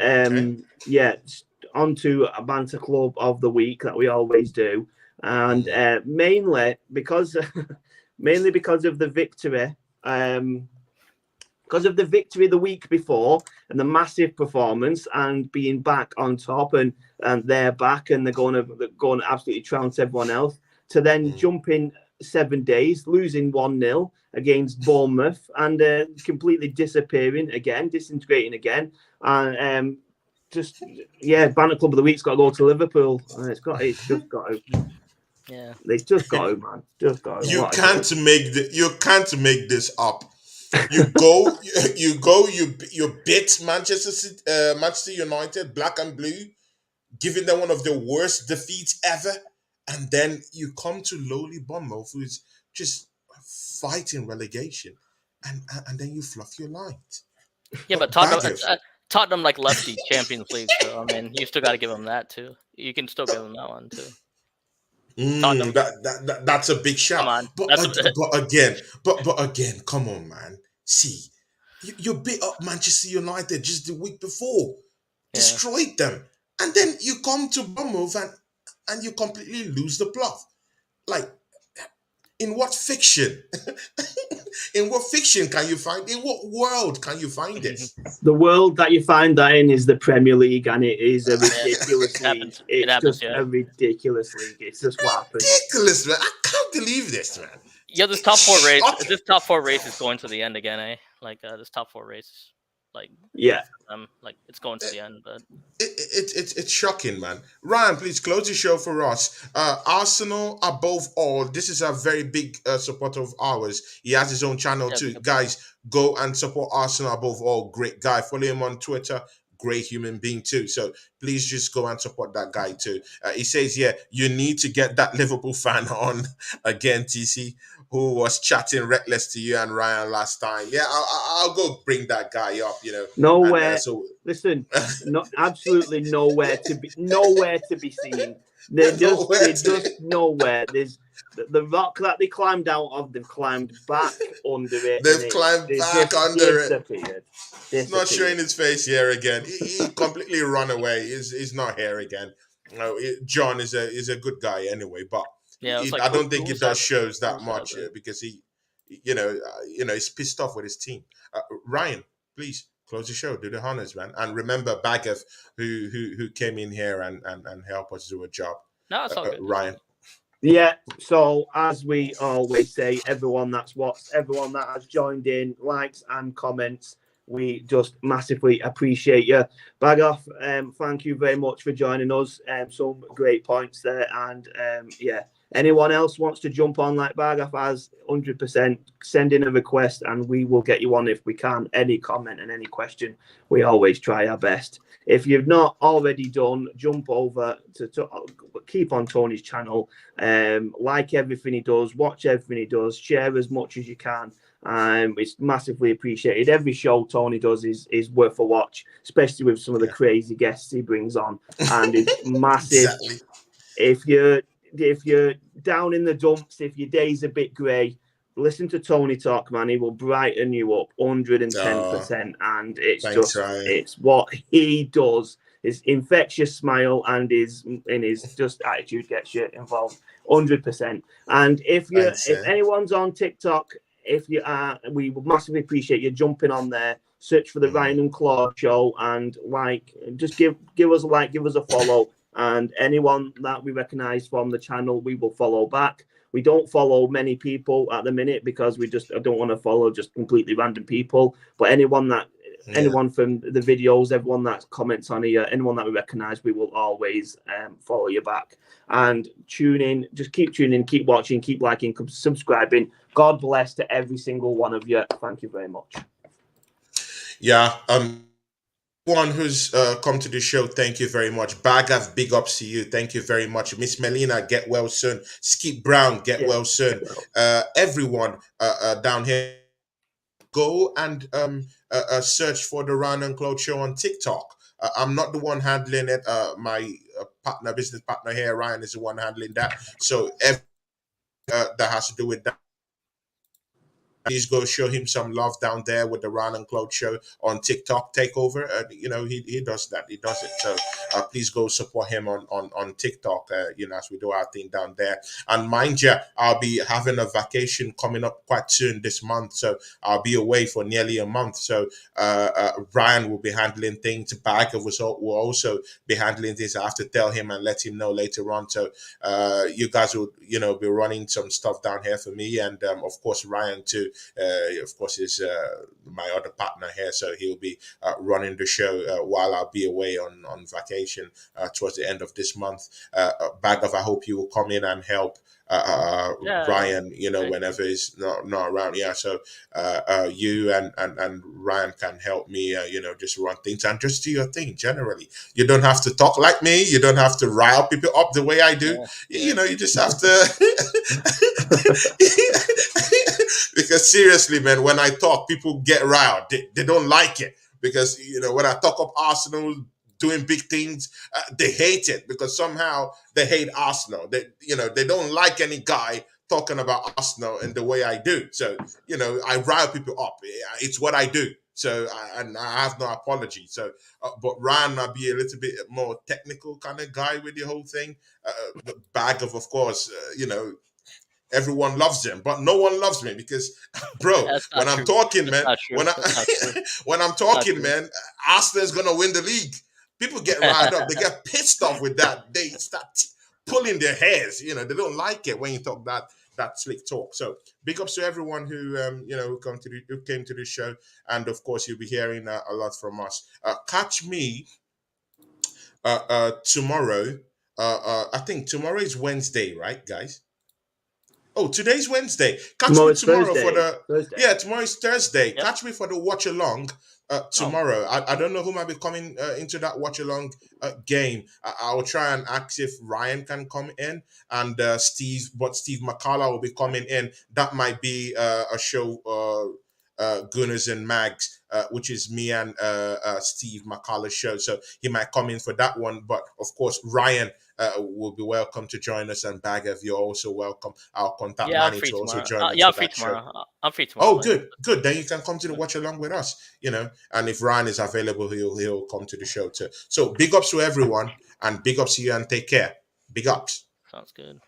on to a banter club of the week that we always do, and mainly because of the victory. Because of the victory the week before and the massive performance and being back on top and they're back and they're going to absolutely trounce everyone else, to then jump in 7 days, losing 1-0 against Bournemouth and completely disintegrating again. And Banner Club of the Week's got to go to Liverpool. It's just got to. Yeah, they just got to, man. Just got to. You can't make this up. You beat Manchester United, black and blue, giving them one of the worst defeats ever, and then you come to lowly Bournemouth, who's just fighting relegation, and then you fluff your lines. Yeah, but Tottenham left the Champions League, so I mean, you still got to give them that too. You can still give them that one too. That's a big shout. Come on. But again, come on, man. See, you beat up Manchester United just the week before, destroyed them, and then you come to Bournemouth and you completely lose the plot. Like, in what fiction? In what fiction can you find? In what world can you find this? The world that you find that in is the Premier League, and it is a ridiculous league. It's just a ridiculous league. It's just what happens. Ridiculous, man. I can't believe this, man. Yeah, this top four race is going to the end again, eh? This top four race, it's going to the end. But it's shocking, man. Ryan, please close the show for us. Arsenal above all. This is a very big supporter of ours. He has his own channel too. Guys, go and support Arsenal above all. Great guy. Follow him on Twitter. Great human being too. So please just go and support that guy too. He says, you need to get that Liverpool fan on again, TC, who was chatting reckless to you and Ryan last time. Yeah, I'll go bring that guy up, Nowhere. Listen, absolutely nowhere to be seen. They're just nowhere. There's the rock that they climbed out of. They've climbed back under it. They've climbed back under it. He's not showing his face here again. He completely run away. He's not here again. John is a good guy anyway, but I don't think he does shows that much because he, he's pissed off with his team. Ryan, please close the show, do the honors, man. And remember Bagav, who came in here and helped us do a job. No, it's all good. Ryan. Yeah, so as we always say, everyone that's watched, everyone that has joined in, likes and comments, we just massively appreciate you. Bagoff, thank you very much for joining us. Some great points there. And yeah, anyone else wants to jump on like Bagoff has, 100%, send in a request and we will get you on if we can. Any comment and any question, we always try our best. If you've not already done, jump over to keep on Tony's channel. Like everything he does, watch everything he does, share as much as you can. It's massively appreciated. Every show Tony does is worth a watch, especially with some of the crazy guests he brings on, and it's massive. Exactly. If you're down in the dumps, if your day's a bit grey, listen to Tony talk, man. He will brighten you up 110%, and it's Thanks, Ryan. it's what he does. His infectious smile and his just attitude gets you involved 100%. And if anyone's on TikTok, if you are, we would massively appreciate you jumping on there. Search for the Ryan and Claude Show and just give us a like, give us a follow. And anyone that we recognise from the channel, we will follow back. We don't follow many people at the minute because I don't want to follow just completely random people. But anyone from the videos, everyone that comments on here, anyone that we recognise, we will always follow you back. And tune in, just keep tuning in, keep watching, keep liking, subscribing. God bless to every single one of you. Thank you very much. Yeah. One who's come to the show, thank you very much. Bagav, big ups to you. Thank you very much. Miss Melina, get well soon. Skip Brown, get well soon. Everyone down here, go and search for the Ryan and Claude Show on TikTok. I'm not the one handling it. My business partner here, Ryan, is the one handling that. So that has to do with that. Please go show him some love down there with the Ryan and Claude Show on TikTok takeover. He does that. He does it. So please go support him on TikTok. As we do our thing down there. And mind you, I'll be having a vacation coming up quite soon this month. So I'll be away for nearly a month. So Ryan will be handling things. Bagger will also be handling things. I have to tell him and let him know later on. So you guys will, be running some stuff down here for me, and of course Ryan too. Of course, is my other partner here, so he'll be running the show while I'll be away on vacation towards the end of this month. Bagav, I hope you will come in and help Ryan, whenever he's not around. Yeah, so you and Ryan can help me, just run things and just do your thing generally. You don't have to talk like me. You don't have to rile people up the way I do. You just have to... Because seriously, man, when I talk, people get riled. They don't like it because, when I talk up Arsenal doing big things, they hate it because somehow they hate Arsenal. They don't like any guy talking about Arsenal in the way I do. So, I rile people up. It's what I do. So, I have no apology. So, but Ryan might be a little bit more technical kind of guy with the whole thing. The Bagav, of course, everyone loves him, but no one loves me because, bro, when I'm talking, man, when I'm talking, man, Arsenal's gonna win the league. People get riled up. They get pissed off with that. They start pulling their hairs. They don't like it when you talk that slick talk. So big ups to everyone who who came to the show, and of course you'll be hearing a lot from us. Catch me tomorrow. I think tomorrow is Wednesday, right, guys? Oh, today's Wednesday. Catch me tomorrow for the Thursday. Yeah, tomorrow's Thursday. Yep. Catch me for the watch along tomorrow. I don't know who might be coming into that watch along game. I'll try and ask if Ryan can come in and Steve McCullough will be coming in. That might be a show. Gunners and Mags, which is me and Steve McCullough's show. So he might come in for that one. But of course, Ryan will be welcome to join us, and Bagav, you're also welcome. I'll contact Manny to also join us. I'm free tomorrow. I'm free tomorrow. Oh, good. Then you can come to the watch along with us, And if Ryan is available, he'll come to the show too. So big ups to everyone, and big ups to you, and take care. Big ups. Sounds good.